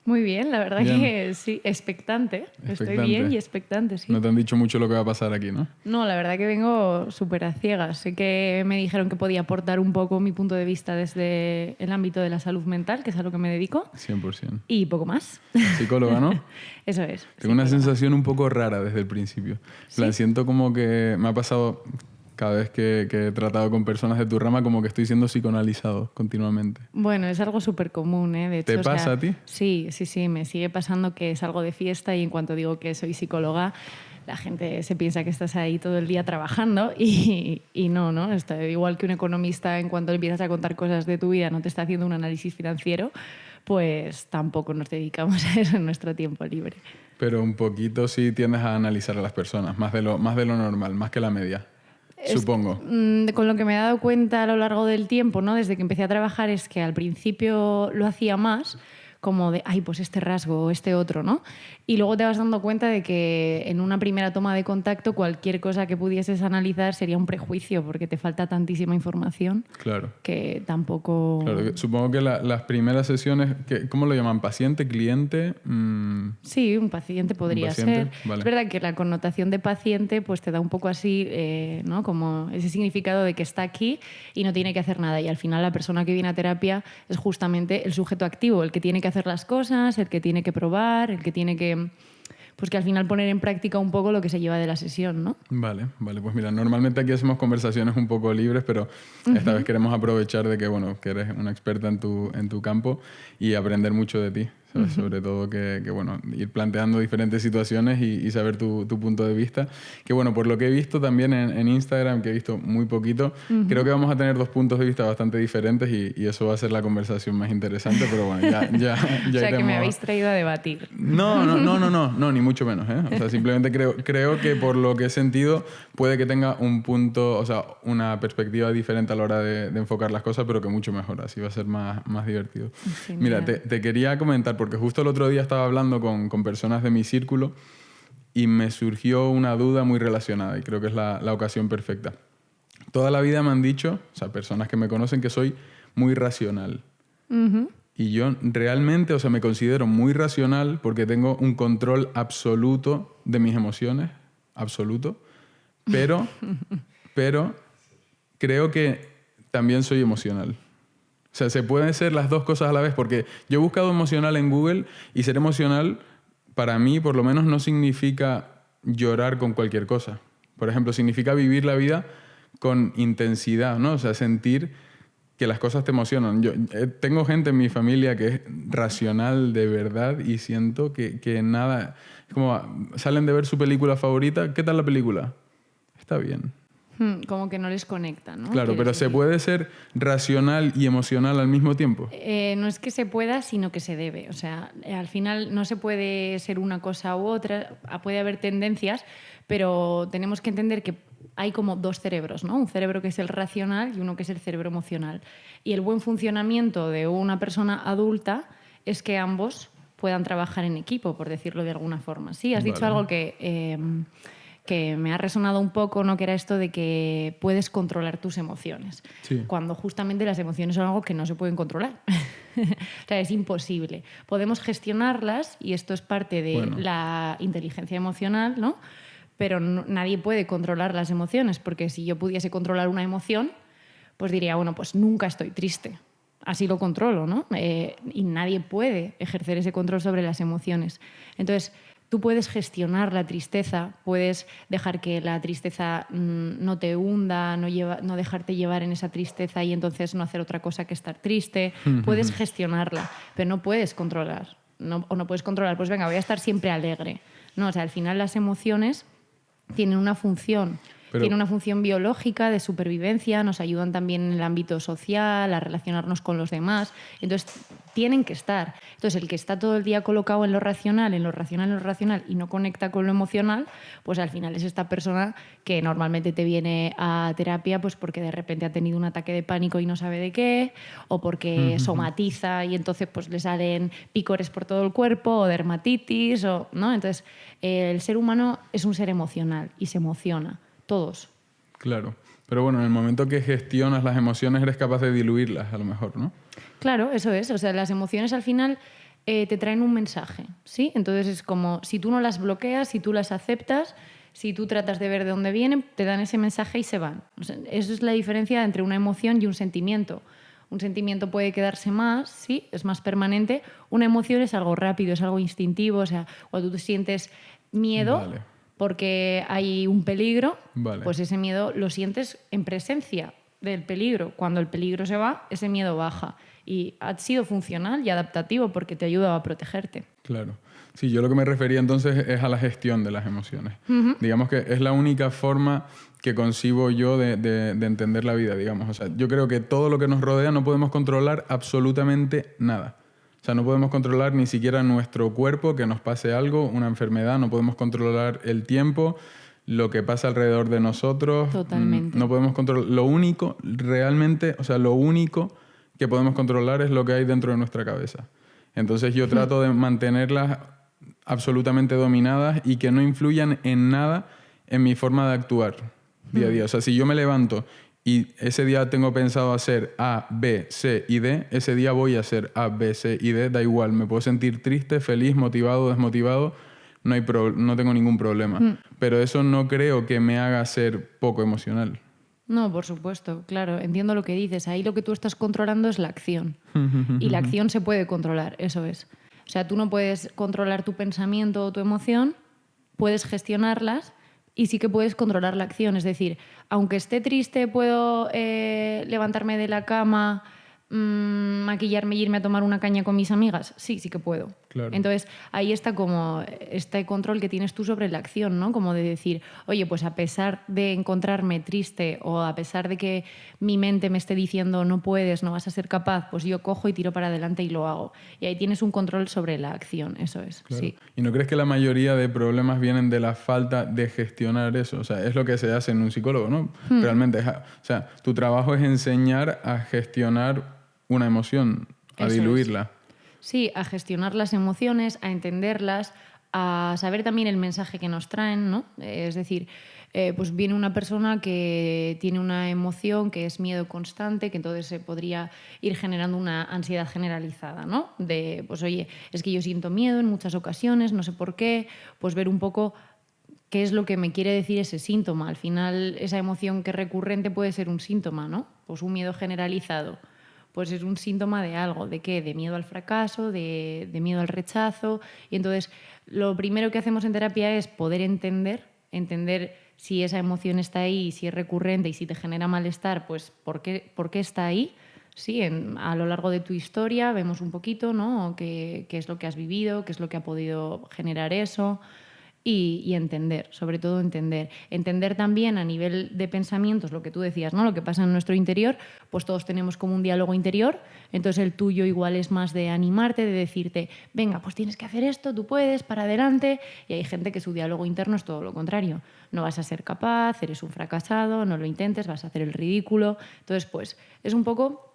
Muy bien, la verdad Bien. que sí, expectante. Estoy Expectante. bien y expectante, sí. No te han dicho mucho lo que va a pasar aquí, ¿no? No, la verdad que vengo súper a ciegas. Sé que me dijeron que podía aportar un poco mi punto de vista desde el ámbito de la salud mental, que es a lo que me dedico, 100%. y poco más. Psicóloga, ¿no? Eso es. Tengo una psicóloga. sensación un poco rara desde el principio. En plan, ¿Sí? siento como que me ha pasado cada vez que he tratado con personas de tu rama, como que estoy siendo psicoanalizado continuamente. Bueno, es algo súper común, ¿eh? De hecho, ¿Te pasa a ti? sí, me sigue pasando que salgo de fiesta y en cuanto digo que soy psicóloga, la gente se piensa que estás ahí todo el día trabajando y no, ¿no? Está igual que un economista, en cuanto le empiezas a contar cosas de tu vida, no te está haciendo un análisis financiero, pues tampoco nos dedicamos a eso en nuestro tiempo libre. Pero un poquito sí tiendes a analizar a las personas, más de lo normal, más que la media. Supongo. Con lo que me he dado cuenta a lo largo del tiempo, ¿no? Desde que empecé a trabajar, es que al principio lo hacía más como de, ay, pues este rasgo o este otro, ¿no? Y luego te vas dando cuenta de que en una primera toma de contacto cualquier cosa que pudieses analizar sería un prejuicio porque te falta tantísima información Claro. que tampoco... Claro, supongo que las primeras sesiones, ¿cómo lo llaman? ¿Paciente? ¿Cliente? Sí, un paciente podría paciente, ser. vale. Es verdad que la connotación de paciente pues te da un poco así, ¿no? Como ese significado de que está aquí y no tiene que hacer nada. Y al final la persona que viene a terapia es justamente el sujeto activo, el que tiene que hacer las cosas, el que tiene que probar, el que tiene que... Pues que al final poner en práctica un poco lo que se lleva de la sesión, ¿no? Vale. Pues mira, normalmente aquí hacemos conversaciones un poco libres, pero esta vez queremos aprovechar de que, bueno, que eres una experta en tu campo y aprender mucho de ti, ¿sabes? Sobre todo bueno, ir planteando diferentes situaciones y saber tu punto de vista. Que bueno, por lo que he visto también en Instagram, que he visto muy poquito, creo que vamos a tener dos puntos de vista bastante diferentes y eso va a ser la conversación más interesante, pero bueno, ya O sea, que me iremos... habéis traído a debatir. No, ni mucho menos, ¿eh? O sea, simplemente creo que por lo que he sentido puede que tenga un punto, o sea, una perspectiva diferente a la hora de enfocar las cosas, pero que mucho mejor, así va a ser más divertido. Genial. Mira, te quería comentar, porque justo el otro día estaba hablando con personas de mi círculo y me surgió una duda muy relacionada y creo que es la ocasión perfecta. Toda la vida me han dicho, o sea, personas que me conocen, que soy muy racional. Y yo realmente, o sea, me considero muy racional porque tengo un control absoluto de mis emociones, absoluto, pero creo que también soy emocional. O sea, se pueden ser las dos cosas a la vez porque yo he buscado emocional en Google y ser emocional para mí por lo menos no significa llorar con cualquier cosa. Por ejemplo, significa vivir la vida con intensidad, ¿no? O sea, sentir que las cosas te emocionan. Yo tengo gente en mi familia que es racional de verdad y siento que nada... Es como salen de ver su película favorita. ¿Qué tal la película? Está bien. Como que no les conecta, ¿no? Claro, Quieres pero ¿se decir. puede ser racional y emocional al mismo tiempo? No es que se pueda, sino que se debe. O sea, al final no se puede ser una cosa u otra, puede haber tendencias, pero tenemos que entender que hay como dos cerebros, ¿no? Un cerebro que es el racional y uno que es el cerebro emocional. Y el buen funcionamiento de una persona adulta es que ambos puedan trabajar en equipo, por decirlo de alguna forma. Sí, has dicho Vale. algo que me ha resonado un poco, ¿no? Que era esto de que puedes controlar tus emociones. Sí. Cuando justamente las emociones son algo que no se pueden controlar. O sea, es imposible. Podemos gestionarlas y esto es parte de la inteligencia emocional, ¿no? Pero nadie puede controlar las emociones, porque si yo pudiese controlar una emoción, pues diría, bueno, pues nunca estoy triste. Así lo controlo, ¿no? Y nadie puede ejercer ese control sobre las emociones. Entonces, tú puedes gestionar la tristeza, puedes dejar que la tristeza no te hunda, no dejarte llevar en esa tristeza y entonces no hacer otra cosa que estar triste. Puedes gestionarla, pero no puedes controlar. O no puedes controlar, pues venga, voy a estar siempre alegre. No, o sea, al final las emociones tienen una función. Tiene una función biológica de supervivencia, nos ayudan también en el ámbito social, a relacionarnos con los demás. Entonces, tienen que estar. Entonces, el que está todo el día colocado en lo racional y no conecta con lo emocional, pues al final es esta persona que normalmente te viene a terapia pues porque de repente ha tenido un ataque de pánico y no sabe de qué, o porque somatiza y entonces pues le salen picores por todo el cuerpo, o dermatitis, ¿no? Entonces, el ser humano es un ser emocional y se emociona. Todos. Claro. Pero bueno, en el momento que gestionas las emociones eres capaz de diluirlas, a lo mejor, ¿no? Claro, eso es. O sea, las emociones al final te traen un mensaje, ¿sí? Entonces es como, si tú no las bloqueas, si tú las aceptas, si tú tratas de ver de dónde vienen, te dan ese mensaje y se van. O sea, eso es la diferencia entre una emoción y un sentimiento. Un sentimiento puede quedarse más, ¿sí? Es más permanente. Una emoción es algo rápido, es algo instintivo. O sea, cuando tú sientes miedo porque hay un peligro, pues ese miedo lo sientes en presencia del peligro. Cuando el peligro se va, ese miedo baja. Y ha sido funcional y adaptativo porque te ayuda a protegerte. Claro. Sí, yo lo que me refería entonces es a la gestión de las emociones. Digamos que es la única forma que concibo yo de entender la vida, digamos. O sea, yo creo que todo lo que nos rodea no podemos controlar absolutamente nada. O sea, no podemos controlar ni siquiera nuestro cuerpo, que nos pase algo, una enfermedad, no podemos controlar el tiempo, lo que pasa alrededor de nosotros. Totalmente. No podemos controlar. Lo único, realmente, o sea, lo único que podemos controlar es lo que hay dentro de nuestra cabeza. Entonces yo trato de mantenerlas absolutamente dominadas y que no influyan en nada en mi forma de actuar día a día. O sea, si yo me levanto y ese día tengo pensado hacer A, B, C y D, ese día voy a hacer A, B, C y D, da igual. Me puedo sentir triste, feliz, motivado, desmotivado, no tengo ningún problema. Pero eso no creo que me haga ser poco emocional. No, por supuesto, claro, entiendo lo que dices. Ahí lo que tú estás controlando es la acción. Y la acción se puede controlar, eso es. O sea, tú no puedes controlar tu pensamiento o tu emoción, puedes gestionarlas y sí que puedes controlar la acción. Es decir, aunque esté triste, puedo levantarme de la cama, maquillarme y irme a tomar una caña con mis amigas. Sí, sí que puedo. Claro. Entonces, ahí está como este control que tienes tú sobre la acción, ¿no? Como de decir, oye, pues a pesar de encontrarme triste o a pesar de que mi mente me esté diciendo no puedes, no vas a ser capaz, pues yo cojo y tiro para adelante y lo hago. Y ahí tienes un control sobre la acción, eso es. Claro. Sí. ¿Y no crees que la mayoría de problemas vienen de la falta de gestionar eso? O sea, es lo que se hace en un psicólogo, ¿no? Realmente, o sea, tu trabajo es enseñar a gestionar una emoción, a Eso diluirla. es. Sí, a gestionar las emociones, a entenderlas, a saber también el mensaje que nos traen, ¿no? Es decir, pues viene una persona que tiene una emoción que es miedo constante, que entonces se podría ir generando una ansiedad generalizada, ¿no? De, pues oye, es que yo siento miedo en muchas ocasiones, no sé por qué, pues ver un poco qué es lo que me quiere decir ese síntoma. Al final, esa emoción que es recurrente puede ser un síntoma, ¿no? Pues un miedo generalizado. Pues es un síntoma de algo, ¿de qué? De miedo al fracaso, de miedo al rechazo. Y entonces lo primero que hacemos en terapia es poder entender si esa emoción está ahí, si es recurrente y si te genera malestar, pues por qué está ahí. Sí, a lo largo de tu historia vemos un poquito, ¿no? Qué es lo que has vivido, qué es lo que ha podido generar eso. Y entender, sobre todo entender. Entender también a nivel de pensamientos lo que tú decías, ¿no? Lo que pasa en nuestro interior, pues todos tenemos como un diálogo interior, entonces el tuyo igual es más de animarte, de decirte, venga, pues tienes que hacer esto, tú puedes, para adelante, y hay gente que su diálogo interno es todo lo contrario. No vas a ser capaz, eres un fracasado, no lo intentes, vas a hacer el ridículo. Entonces, pues es un poco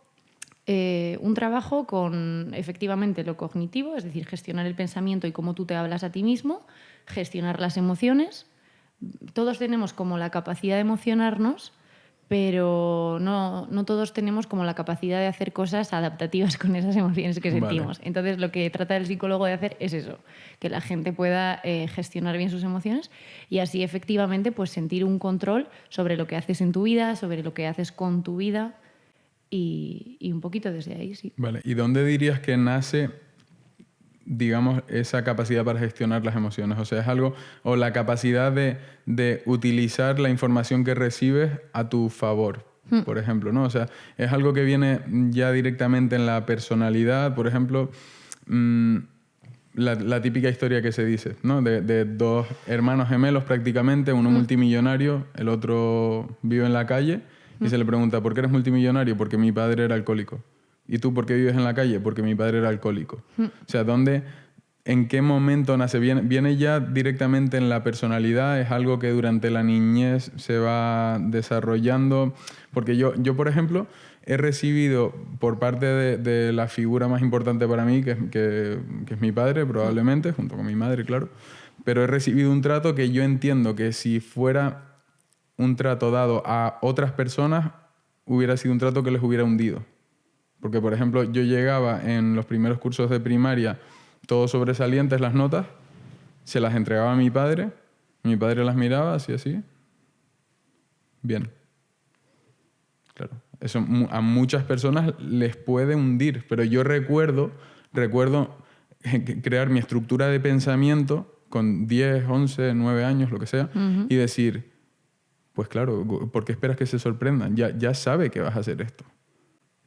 un trabajo con efectivamente lo cognitivo, es decir, gestionar el pensamiento y cómo tú te hablas a ti mismo, gestionar las emociones. Todos tenemos como la capacidad de emocionarnos, pero no todos tenemos como la capacidad de hacer cosas adaptativas con esas emociones que sentimos. Vale. Entonces, lo que trata el psicólogo de hacer es eso, que la gente pueda gestionar bien sus emociones y así efectivamente pues sentir un control sobre lo que haces en tu vida, sobre lo que haces con tu vida. Y un poquito desde ahí, sí. Vale. ¿Y dónde dirías que nace, digamos, esa capacidad para gestionar las emociones? O sea, es algo, o la capacidad de utilizar la información que recibes a tu favor, por ejemplo, ¿no? O sea, es algo que viene ya directamente en la personalidad, por ejemplo, la típica historia que se dice, ¿no? De dos hermanos gemelos prácticamente, uno multimillonario, el otro vive en la calle. Y se le pregunta, ¿por qué eres multimillonario? Porque mi padre era alcohólico. ¿Y tú por qué vives en la calle? Porque mi padre era alcohólico. O sea, ¿en qué momento nace? ¿Viene ya directamente en la personalidad? ¿Es algo que durante la niñez se va desarrollando? Porque yo por ejemplo, he recibido por parte de la figura más importante para mí, que es mi padre probablemente, junto con mi madre, claro, pero he recibido un trato que yo entiendo que si fuera un trato dado a otras personas hubiera sido un trato que les hubiera hundido. Porque, por ejemplo, yo llegaba en los primeros cursos de primaria todos sobresalientes las notas, se las entregaba a mi padre las miraba así. Bien. Claro. Eso a muchas personas les puede hundir, pero yo recuerdo crear mi estructura de pensamiento con 10, 11, 9 años, lo que sea, y decir, pues claro, ¿por qué esperas que se sorprendan? Ya sabe que vas a hacer esto.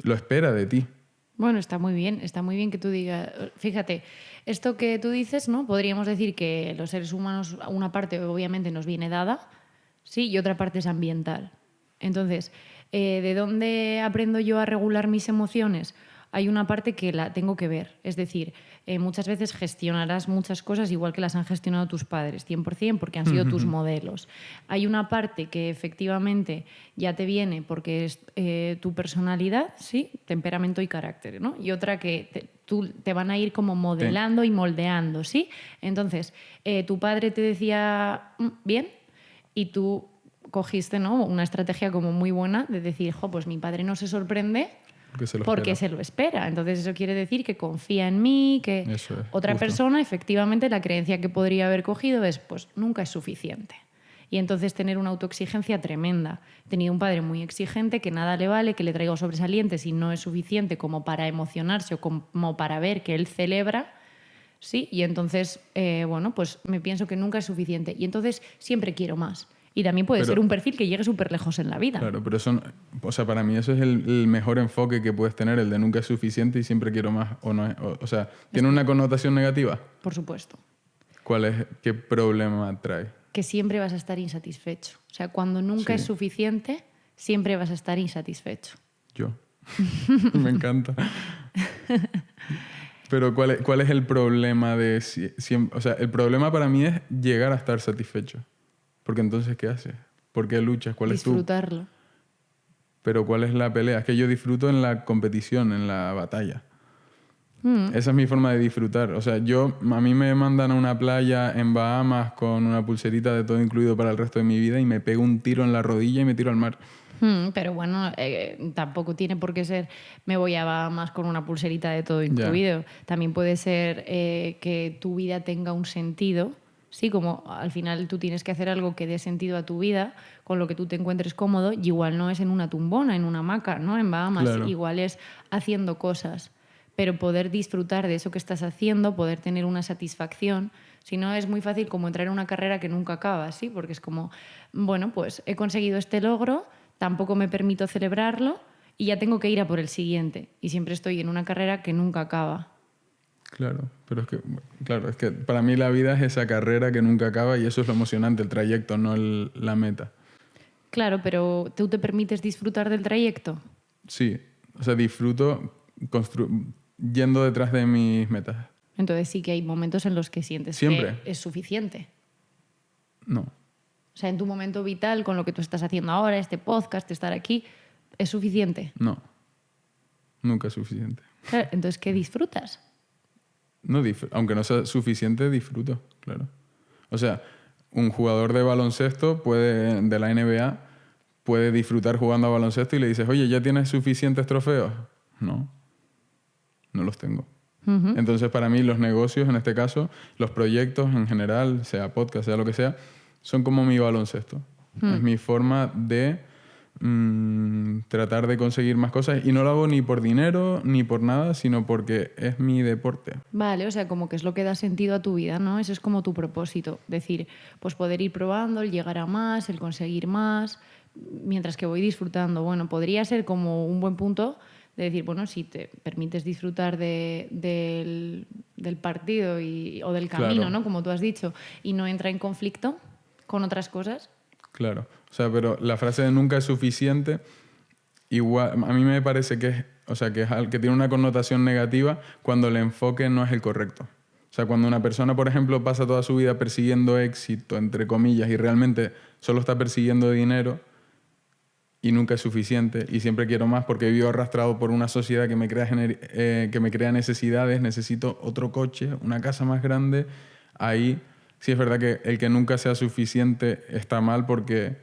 Lo espera de ti. Bueno, está muy bien que tú digas, fíjate, esto que tú dices, ¿no? Podríamos decir que los seres humanos, una parte obviamente nos viene dada, sí, y otra parte es ambiental. Entonces, ¿de dónde aprendo yo a regular mis emociones? Hay una parte que la tengo que ver, es decir, muchas veces gestionarás muchas cosas igual que las han gestionado tus padres, 100%, porque han sido tus modelos. Hay una parte que efectivamente ya te viene porque es tu personalidad, ¿sí? Temperamento y carácter, ¿no? Y otra que te van a ir como modelando y moldeando, ¿sí? Entonces, tu padre te decía bien y tú cogiste, ¿no?, una estrategia como muy buena de decir, pues mi padre no se sorprende porque se lo espera. Entonces eso quiere decir que confía en mí, que eso es, otra persona, efectivamente, la creencia que podría haber cogido es, pues nunca es suficiente. Y entonces tener una autoexigencia tremenda. He tenido un padre muy exigente, que nada le vale, que le traigo sobresalientes y no es suficiente como para emocionarse o como para ver que él celebra, ¿sí? Y entonces, pues me pienso que nunca es suficiente. Y entonces siempre quiero más. Y también puede ser un perfil que llegue súper lejos en la vida. Claro, pero eso, para mí eso es el mejor enfoque que puedes tener, el de nunca es suficiente y siempre quiero más. ¿Tiene una connotación negativa? Por supuesto. ¿Qué problema trae? Que siempre vas a estar insatisfecho. O sea, cuando nunca es suficiente, siempre vas a estar insatisfecho. Yo. Me encanta. Pero ¿cuál es el problema de siempre? O sea, el problema para mí es llegar a estar satisfecho. Porque entonces, ¿qué haces? ¿Por qué luchas? Disfrutarlo. Pero ¿cuál es la pelea? Es que yo disfruto en la competición, en la batalla. Esa es mi forma de disfrutar. O sea, a mí me mandan a una playa en Bahamas con una pulserita de todo incluido para el resto de mi vida y me pego un tiro en la rodilla y me tiro al mar. Pero bueno, tampoco tiene por qué ser me voy a Bahamas con una pulserita de todo incluido. También puede ser que tu vida tenga un sentido. Sí, como al final tú tienes que hacer algo que dé sentido a tu vida, con lo que tú te encuentres cómodo, y igual no es en una tumbona, en una hamaca, ¿no? En Bahamas, claro. Igual es haciendo cosas, pero poder disfrutar de eso que estás haciendo, poder tener una satisfacción. Si no, es muy fácil como entrar en una carrera que nunca acaba, ¿sí? Porque es como, bueno, pues he conseguido este logro, tampoco me permito celebrarlo y ya tengo que ir a por el siguiente. Y siempre estoy en una carrera que nunca acaba. Claro, pero es que para mí la vida es esa carrera que nunca acaba y eso es lo emocionante, el trayecto, no la meta. Claro, pero ¿tú te permites disfrutar del trayecto? Sí, o sea, disfruto yendo detrás de mis metas. Entonces sí que hay momentos en los que sientes que es suficiente. No. O sea, en tu momento vital, con lo que tú estás haciendo ahora, este podcast, estar aquí, ¿es suficiente? No, nunca es suficiente. Claro, entonces, ¿qué disfrutas? No, aunque no sea suficiente, disfruto, claro. O sea, un jugador de baloncesto de la NBA puede disfrutar jugando a baloncesto y le dices, oye, ¿ya tienes suficientes trofeos? No los tengo. Entonces, para mí, los negocios, en este caso, los proyectos en general, sea podcast, sea lo que sea, son como mi baloncesto. Es mi forma de tratar de conseguir más cosas y no lo hago ni por dinero ni por nada, sino porque es mi deporte. Vale, o sea, como que es lo que da sentido a tu vida, ¿no? Ese es como tu propósito, decir, pues poder ir probando, el llegar a más, el conseguir más, mientras que voy disfrutando. Bueno, podría ser como un buen punto de decir, bueno, si te permites disfrutar del partido o del camino, claro. ¿no? Como tú has dicho, y no entra en conflicto con otras cosas. Claro, o sea, pero la frase de nunca es suficiente, igual, a mí me parece que que tiene una connotación negativa cuando el enfoque no es el correcto. O sea, cuando una persona, por ejemplo, pasa toda su vida persiguiendo éxito, entre comillas, y realmente solo está persiguiendo dinero y nunca es suficiente y siempre quiero más porque vivo arrastrado por una sociedad que me crea necesidades, necesito otro coche, una casa más grande, ahí sí es verdad que el que nunca sea suficiente está mal porque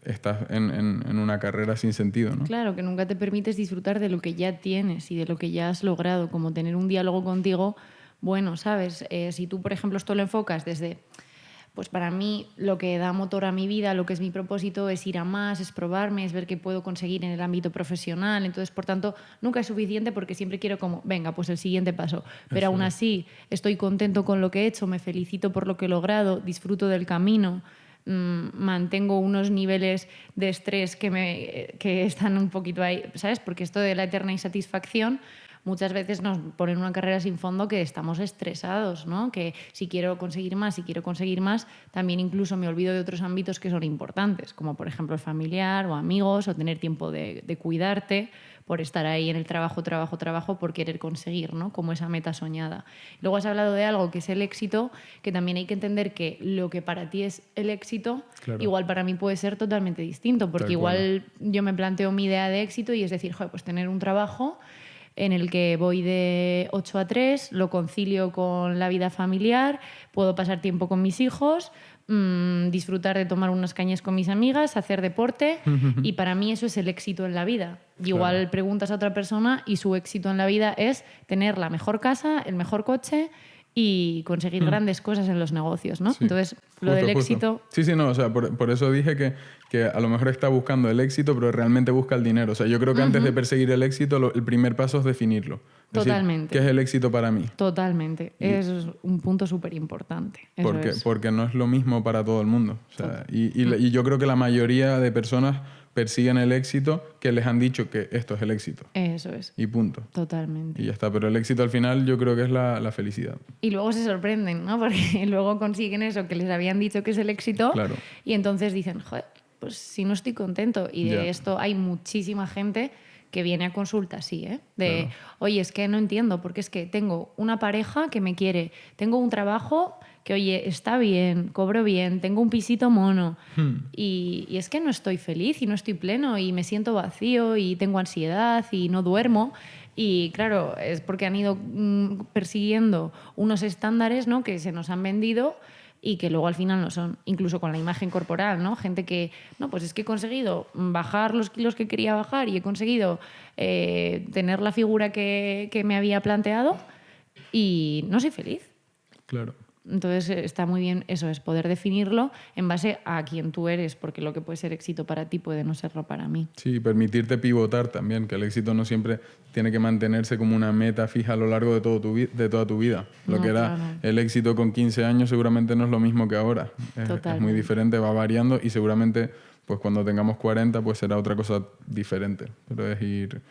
estás en una carrera sin sentido, ¿no? Claro, que nunca te permites disfrutar de lo que ya tienes y de lo que ya has logrado, como tener un diálogo contigo bueno, ¿sabes? Si tú, por ejemplo, esto lo enfocas desde... Pues para mí lo que da motor a mi vida, lo que es mi propósito, es ir a más, es probarme, es ver qué puedo conseguir en el ámbito profesional. Entonces, por tanto, nunca es suficiente porque siempre quiero como, venga, pues el siguiente paso. Pero aún así, estoy contento con lo que he hecho, me felicito por lo que he logrado, disfruto del camino, mantengo unos niveles de estrés que están un poquito ahí, ¿sabes? Porque esto de la eterna insatisfacción... Muchas veces nos ponen una carrera sin fondo que estamos estresados, ¿no? Que si quiero conseguir más, también incluso me olvido de otros ámbitos que son importantes, como por ejemplo el familiar o amigos, o tener tiempo de cuidarte por estar ahí en el trabajo, por querer conseguir, ¿no? Como esa meta soñada. Luego has hablado de algo que es el éxito, que también hay que entender que lo que para ti es el éxito, claro, igual para mí puede ser totalmente distinto, porque igual yo me planteo mi idea de éxito y es decir, joder, pues tener un trabajo en el que voy de 8 a 3, lo concilio con la vida familiar, puedo pasar tiempo con mis hijos, disfrutar de tomar unas cañas con mis amigas, hacer deporte, y para mí eso es el éxito en la vida. Y igual claro, preguntas a otra persona y su éxito en la vida es tener la mejor casa, el mejor coche y conseguir grandes cosas en los negocios, ¿no? Sí. Entonces, lo del éxito... Sí, no, o sea, por eso dije que a lo mejor está buscando el éxito, pero realmente busca el dinero. O sea, yo creo que antes de perseguir el éxito, el primer paso es definirlo. Totalmente. Decir, ¿qué es el éxito para mí? Totalmente. Eso es un punto súper importante. Porque no es lo mismo para todo el mundo. O sea, y yo creo que la mayoría de personas persiguen el éxito que les han dicho que esto es el éxito. Eso es. Y punto. Totalmente. Y ya está. Pero el éxito al final yo creo que es la felicidad. Y luego se sorprenden, ¿no? Porque luego consiguen eso que les habían dicho que es el éxito. Claro. Y entonces dicen, joder, pues si no estoy contento. Y de esto hay muchísima gente que viene a consulta así, ¿eh? De, oye, es que no entiendo, porque es que tengo una pareja que me quiere, tengo un trabajo que, oye, está bien, cobro bien, tengo un pisito mono y es que no estoy feliz y no estoy pleno y me siento vacío y tengo ansiedad y no duermo. Y claro, es porque han ido persiguiendo unos estándares, ¿no?, que se nos han vendido y que luego al final no son, incluso con la imagen corporal, ¿no? Gente que, no, pues es que he conseguido bajar los kilos que quería bajar y he conseguido tener la figura que me había planteado y no soy feliz. Claro. Entonces está muy bien eso, es poder definirlo en base a quién tú eres, porque lo que puede ser éxito para ti puede no serlo para mí. Sí, permitirte pivotar también, que el éxito no siempre tiene que mantenerse como una meta fija a lo largo de toda tu vida. Lo que era el éxito con 15 años seguramente no es lo mismo que ahora. Es muy diferente, va variando y seguramente pues cuando tengamos 40 pues será otra cosa diferente, pero es ir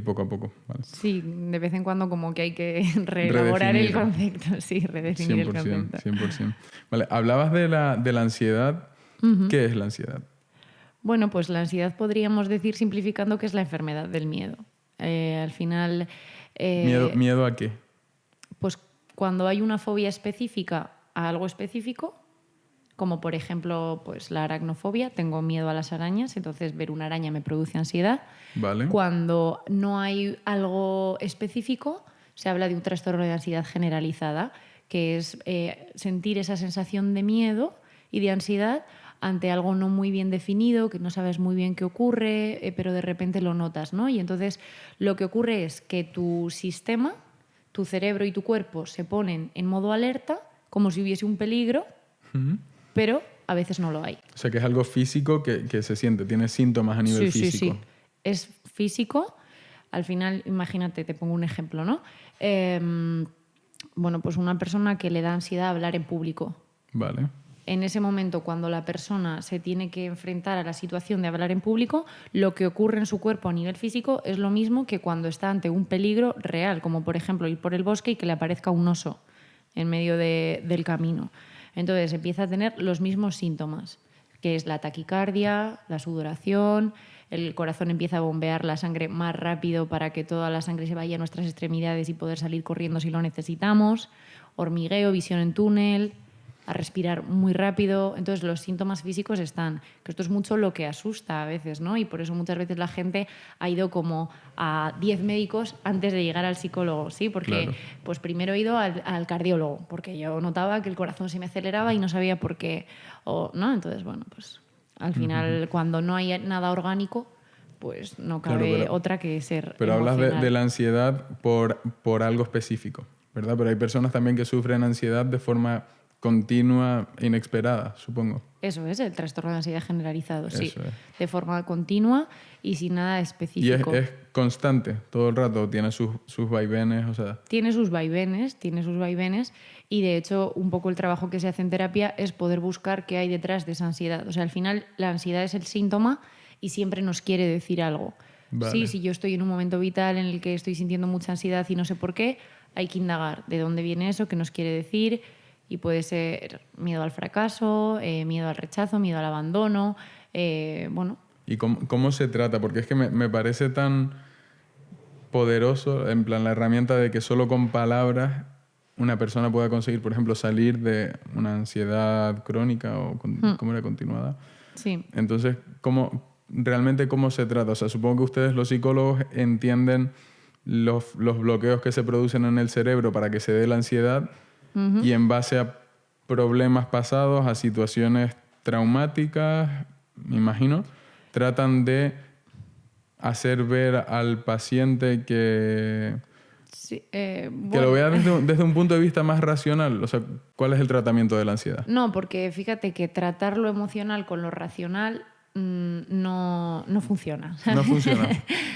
poco a poco. ¿Vale? Sí, de vez en cuando como que hay que reelaborar el concepto, sí, redefinir 100%, el concepto. 100%. Vale, hablabas de la ansiedad. ¿Qué es la ansiedad? Bueno, pues la ansiedad podríamos decir, simplificando, que es la enfermedad del miedo. Al final... ¿Miedo a qué? Pues cuando hay una fobia específica a algo específico, como por ejemplo pues la aracnofobia, tengo miedo a las arañas, entonces ver una araña me produce ansiedad. Vale. Cuando no hay algo específico, se habla de un trastorno de ansiedad generalizada, que es sentir esa sensación de miedo y de ansiedad ante algo no muy bien definido, que no sabes muy bien qué ocurre, pero de repente lo notas, ¿no? Y entonces lo que ocurre es que tu sistema, tu cerebro y tu cuerpo se ponen en modo alerta, como si hubiese un peligro, pero a veces no lo hay. O sea, que es algo físico que se siente, tiene síntomas a nivel físico. Sí. Es físico. Al final, imagínate, te pongo un ejemplo, ¿no? Bueno, pues una persona que le da ansiedad hablar en público. Vale. En ese momento, cuando la persona se tiene que enfrentar a la situación de hablar en público, lo que ocurre en su cuerpo a nivel físico es lo mismo que cuando está ante un peligro real, como por ejemplo ir por el bosque y que le aparezca un oso en medio del camino. Entonces empieza a tener los mismos síntomas, que es la taquicardia, la sudoración, el corazón empieza a bombear la sangre más rápido para que toda la sangre se vaya a nuestras extremidades y poder salir corriendo si lo necesitamos, hormigueo, visión en túnel, a respirar muy rápido. Entonces los síntomas físicos están, que esto es mucho lo que asusta a veces, ¿no? Y por eso muchas veces la gente ha ido como a 10 médicos antes de llegar al psicólogo, ¿sí? Porque pues primero he ido al cardiólogo, porque yo notaba que el corazón se me aceleraba y no sabía por qué, ¿no? Entonces, bueno, pues al final cuando no hay nada orgánico, pues no cabe otra que ser Pero emocional. hablas de la ansiedad por algo específico. ¿verdad? Pero hay personas también que sufren ansiedad de forma continua e inesperada, supongo. Eso es, el trastorno de ansiedad generalizado, sí. Eso es. De forma continua y sin nada Y específico. es constante todo el rato, tiene sus vaivenes, o sea... Tiene sus vaivenes y de hecho un poco el trabajo que se hace en terapia es poder buscar qué hay detrás de esa ansiedad. O sea, al final la ansiedad es el síntoma y siempre nos quiere decir algo. Vale. Sí, si yo estoy en un momento vital en el que estoy sintiendo mucha ansiedad y no sé por qué, hay que indagar de dónde viene eso, qué nos quiere decir, y puede ser miedo al fracaso, miedo al rechazo, miedo al abandono, bueno. ¿Y cómo se trata? Porque es que me parece tan poderoso, en plan, la herramienta de que solo con palabras una persona pueda conseguir, por ejemplo, salir de una ansiedad crónica o ¿cómo era? Continuada. Sí. Entonces, realmente cómo se trata? O sea, supongo que ustedes, los psicólogos, entienden los bloqueos que se producen en el cerebro para que se dé la ansiedad y en base a problemas pasados, a situaciones traumáticas, me imagino, tratan de hacer ver al paciente que Sí, que bueno. lo vea desde un punto de vista más racional. O sea, ¿cuál es el tratamiento de la ansiedad? No, porque fíjate que tratar lo emocional con lo racional no funciona. No funciona.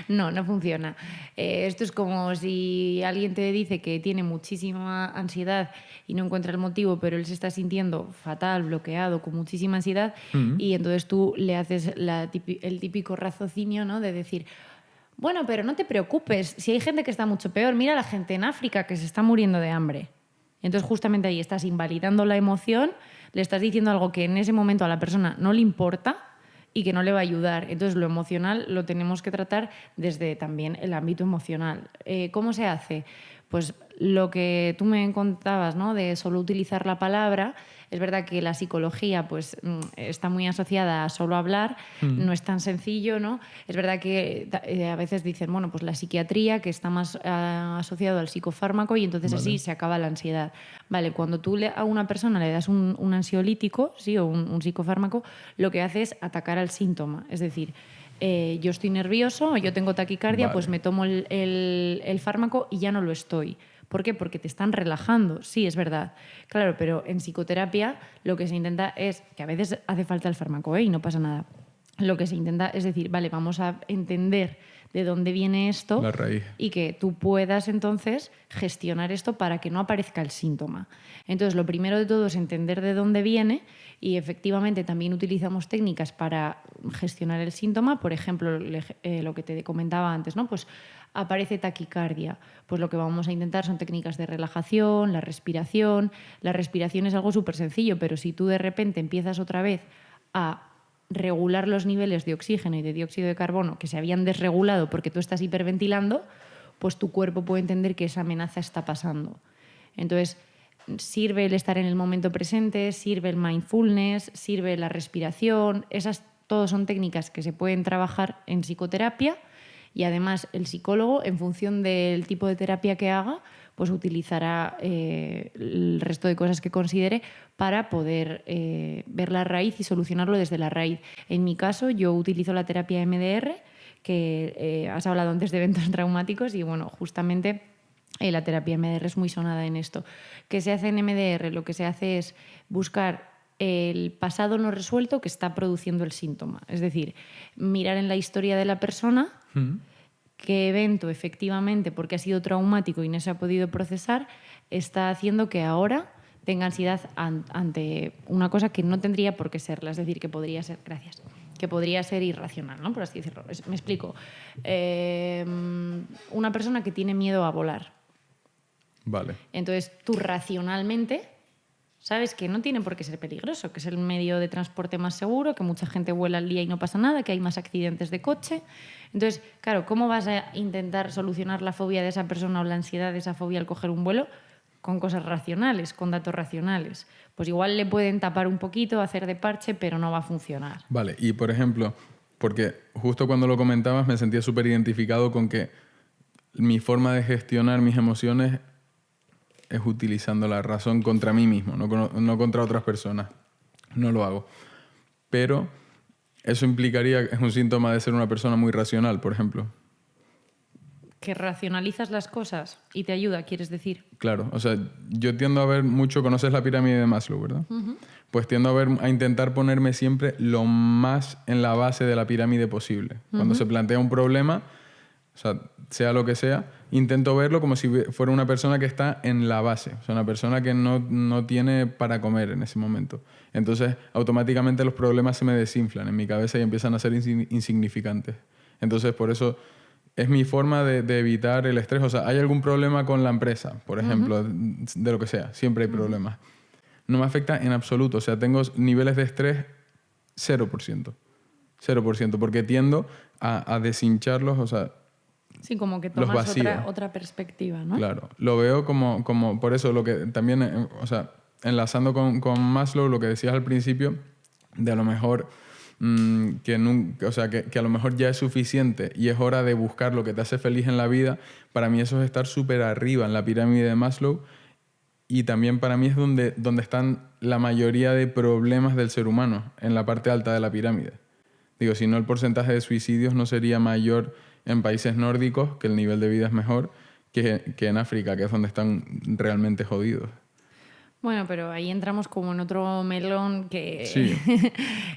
No funciona. Esto es como si alguien te dice que tiene muchísima ansiedad y no encuentra el motivo, pero él se está sintiendo fatal, bloqueado, con muchísima ansiedad, y entonces tú le haces el típico raciocinio, ¿no? De decir, bueno, pero no te preocupes, si hay gente que está mucho peor, mira a la gente en África que se está muriendo de hambre. Entonces justamente ahí estás invalidando la emoción, le estás diciendo algo que en ese momento a la persona no le importa y que no le va a ayudar. Entonces lo emocional lo tenemos que tratar desde también el ámbito emocional. ¿Cómo se hace? Pues lo que tú me contabas, ¿no? De solo utilizar la palabra. Es verdad que la psicología pues, está muy asociada a solo hablar, no es tan sencillo, ¿no? Es verdad que a veces dicen, bueno, pues la psiquiatría, que está más asociado al psicofármaco y entonces así se acaba la ansiedad. Vale, cuando tú a una persona le das un ansiolítico, ¿sí? O un psicofármaco, lo que hace es atacar al síntoma. Es decir, yo estoy nervioso, yo tengo taquicardia, pues me tomo el fármaco y ya no lo estoy. ¿Por qué? Porque te están relajando. Sí, es verdad. Claro, pero en psicoterapia lo que se intenta es, que a veces hace falta el fármaco, y no pasa nada. Lo que se intenta es decir, vale, vamos a entender de dónde viene esto La raíz. y que tú puedas entonces gestionar esto para que no aparezca el síntoma. Entonces, lo primero de todo es entender de dónde viene y efectivamente también utilizamos técnicas para gestionar el síntoma. Por ejemplo, lo que te comentaba antes, ¿no? Pues aparece taquicardia. Pues lo que vamos a intentar son técnicas de relajación, la respiración. La respiración es algo súper sencillo, pero si tú de repente empiezas otra vez a regular los niveles de oxígeno y de dióxido de carbono que se habían desregulado porque tú estás hiperventilando, pues tu cuerpo puede entender que esa amenaza está pasando. Entonces, sirve el estar en el momento presente, sirve el mindfulness, sirve la respiración. Esas todas son técnicas que se pueden trabajar en psicoterapia y además el psicólogo, en función del tipo de terapia que haga, pues utilizará el resto de cosas que considere para poder ver la raíz y solucionarlo desde la raíz. En mi caso, yo utilizo la terapia MDR, que has hablado antes de eventos traumáticos y bueno, justamente la terapia MDR es muy sonada en esto. ¿Qué se hace en MDR? Lo que se hace es buscar el pasado no resuelto que está produciendo el síntoma. Es decir, mirar en la historia de la persona qué evento efectivamente, porque ha sido traumático y no se ha podido procesar, está haciendo que ahora tenga ansiedad ante una cosa que no tendría por qué serla. Es decir, que podría ser, gracias, que podría ser irracional, ¿no? Por así decirlo. Me explico. Una persona que tiene miedo a volar. Vale. Entonces, tú racionalmente sabes que no tiene por qué ser peligroso, que es el medio de transporte más seguro, que mucha gente vuela al día y no pasa nada, que hay más accidentes de coche. Entonces, claro, ¿cómo vas a intentar solucionar la fobia de esa persona o la ansiedad de esa fobia al coger un vuelo? Con cosas racionales, con datos racionales. Pues igual le pueden tapar un poquito, hacer de parche, pero no va a funcionar. Vale, y por ejemplo, porque justo cuando lo comentabas me sentía súper identificado con que mi forma de gestionar mis emociones es utilizando la razón contra mí mismo, no contra otras personas. No lo hago. Pero eso implicaría, es un síntoma de ser una persona muy racional, por ejemplo. que racionalizas las cosas y te ayuda, quieres decir. Claro, o sea, yo tiendo a ver mucho, conoces la pirámide de Maslow, ¿verdad? Pues tiendo a intentar ponerme siempre lo más en la base de la pirámide posible. Cuando se plantea un problema, o sea lo que sea, intento verlo como si fuera una persona que está en la base, o sea, una persona que no tiene para comer en ese momento. Entonces, automáticamente los problemas se me desinflan en mi cabeza y empiezan a ser insignificantes. Entonces, por eso es mi forma de evitar el estrés. O sea, hay algún problema con la empresa, por ejemplo, de lo que sea, siempre hay problemas. No me afecta en absoluto, o sea, tengo niveles de estrés 0%. 0%, porque tiendo a deshincharlos, o sea, sí, como que los tomas vacíos. otra perspectiva, ¿no? Claro, lo veo como por eso lo que también, o sea, enlazando con Maslow, lo que decías al principio, de a lo mejor que a lo mejor ya es suficiente y es hora de buscar lo que te hace feliz en la vida. Para mí eso es estar súper arriba en la pirámide de Maslow, y también para mí es donde están la mayoría de problemas del ser humano, en la parte alta de la pirámide. Digo, si no, el porcentaje de suicidios no sería mayor en países nórdicos, que el nivel de vida es mejor, que en África, que es donde están realmente jodidos. Bueno, pero ahí entramos como en otro melón Sí.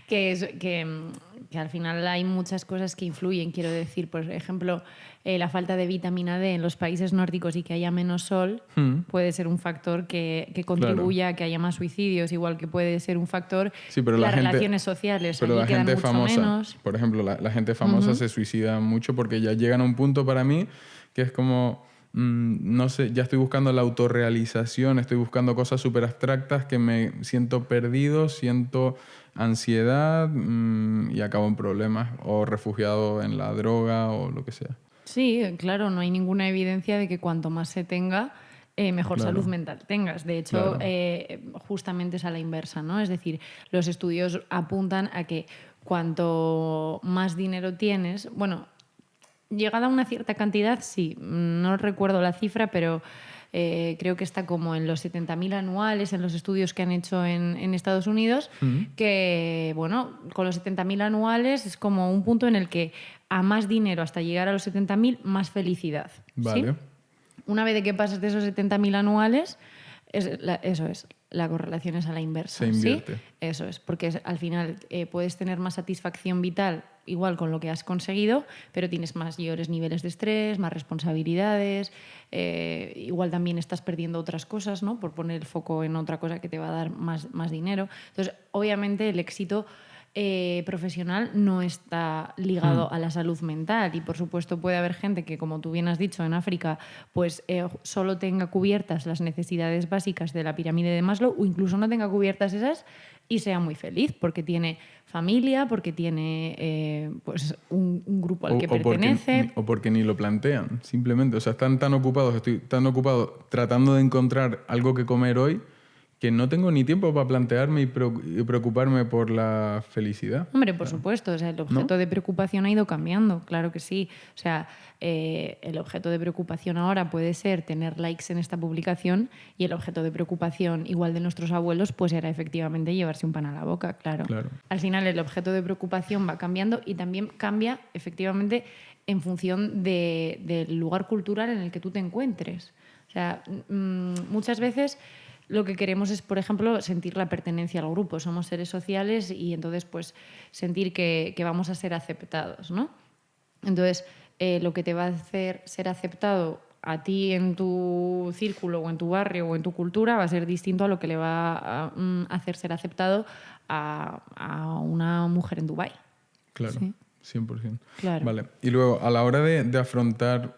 que al final hay muchas cosas que influyen. Quiero decir, por ejemplo, la falta de vitamina D en los países nórdicos y que haya menos sol puede ser un factor que contribuya a que haya más suicidios, igual que puede ser un factor pero las relaciones sociales. Pero allí la quedan gente mucho famosa, menos. por ejemplo, la gente famosa se suicida mucho porque ya llegan a un punto para mí que es como... no sé, ya estoy buscando la autorrealización, estoy buscando cosas súper abstractas que me siento perdido, siento ansiedad y acabo en problemas o refugiado en la droga o lo que sea. Sí, claro, no hay ninguna evidencia de que cuanto más se tenga, mejor salud mental tengas. De hecho, justamente es a la inversa, ¿no? Es decir, los estudios apuntan a que cuanto más dinero tienes, bueno, llegada a una cierta cantidad, sí, no recuerdo la cifra, pero creo que está como en los 70.000 anuales en los estudios que han hecho en Estados Unidos, que, bueno, con los 70.000 anuales es como un punto en el que a más dinero hasta llegar a los 70.000, más felicidad. Vale. ¿Sí? Una vez de que pasas de esos 70.000 anuales, eso es, la correlación es a la inversa. Se invierte. ¿Sí? Eso es, porque al final puedes tener más satisfacción vital igual con lo que has conseguido, pero tienes mayores niveles de estrés, más responsabilidades, igual también estás perdiendo otras cosas, ¿no? Por poner el foco en otra cosa que te va a dar más dinero. Entonces, obviamente el éxito profesional no está ligado a la salud mental, y por supuesto puede haber gente que, como tú bien has dicho, en África pues solo tenga cubiertas las necesidades básicas de la pirámide de Maslow, o incluso no tenga cubiertas esas y sea muy feliz porque tiene familia, porque tiene pues un grupo al que pertenece. O porque ni lo plantean, simplemente. O sea, están tan ocupados, estoy tan ocupado tratando de encontrar algo que comer hoy, que no tengo ni tiempo para plantearme y preocuparme por la felicidad. Hombre, por supuesto, o sea, el objeto de preocupación ha ido cambiando, claro que sí. O sea, el objeto de preocupación ahora puede ser tener likes en esta publicación, y el objeto de preocupación, igual de nuestros abuelos, pues era efectivamente llevarse un pan a la boca, claro. Al final el objeto de preocupación va cambiando, y también cambia efectivamente en función del lugar cultural en el que tú te encuentres. O sea, muchas veces lo que queremos es, por ejemplo, sentir la pertenencia al grupo. Somos seres sociales y entonces pues sentir que vamos a ser aceptados, ¿no? Entonces, lo que te va a hacer ser aceptado a ti en tu círculo o en tu barrio o en tu cultura va a ser distinto a lo que le va a hacer ser aceptado a una mujer en Dubái. Claro, ¿sí? 100%. Claro. Vale. Y luego, a la hora de afrontar,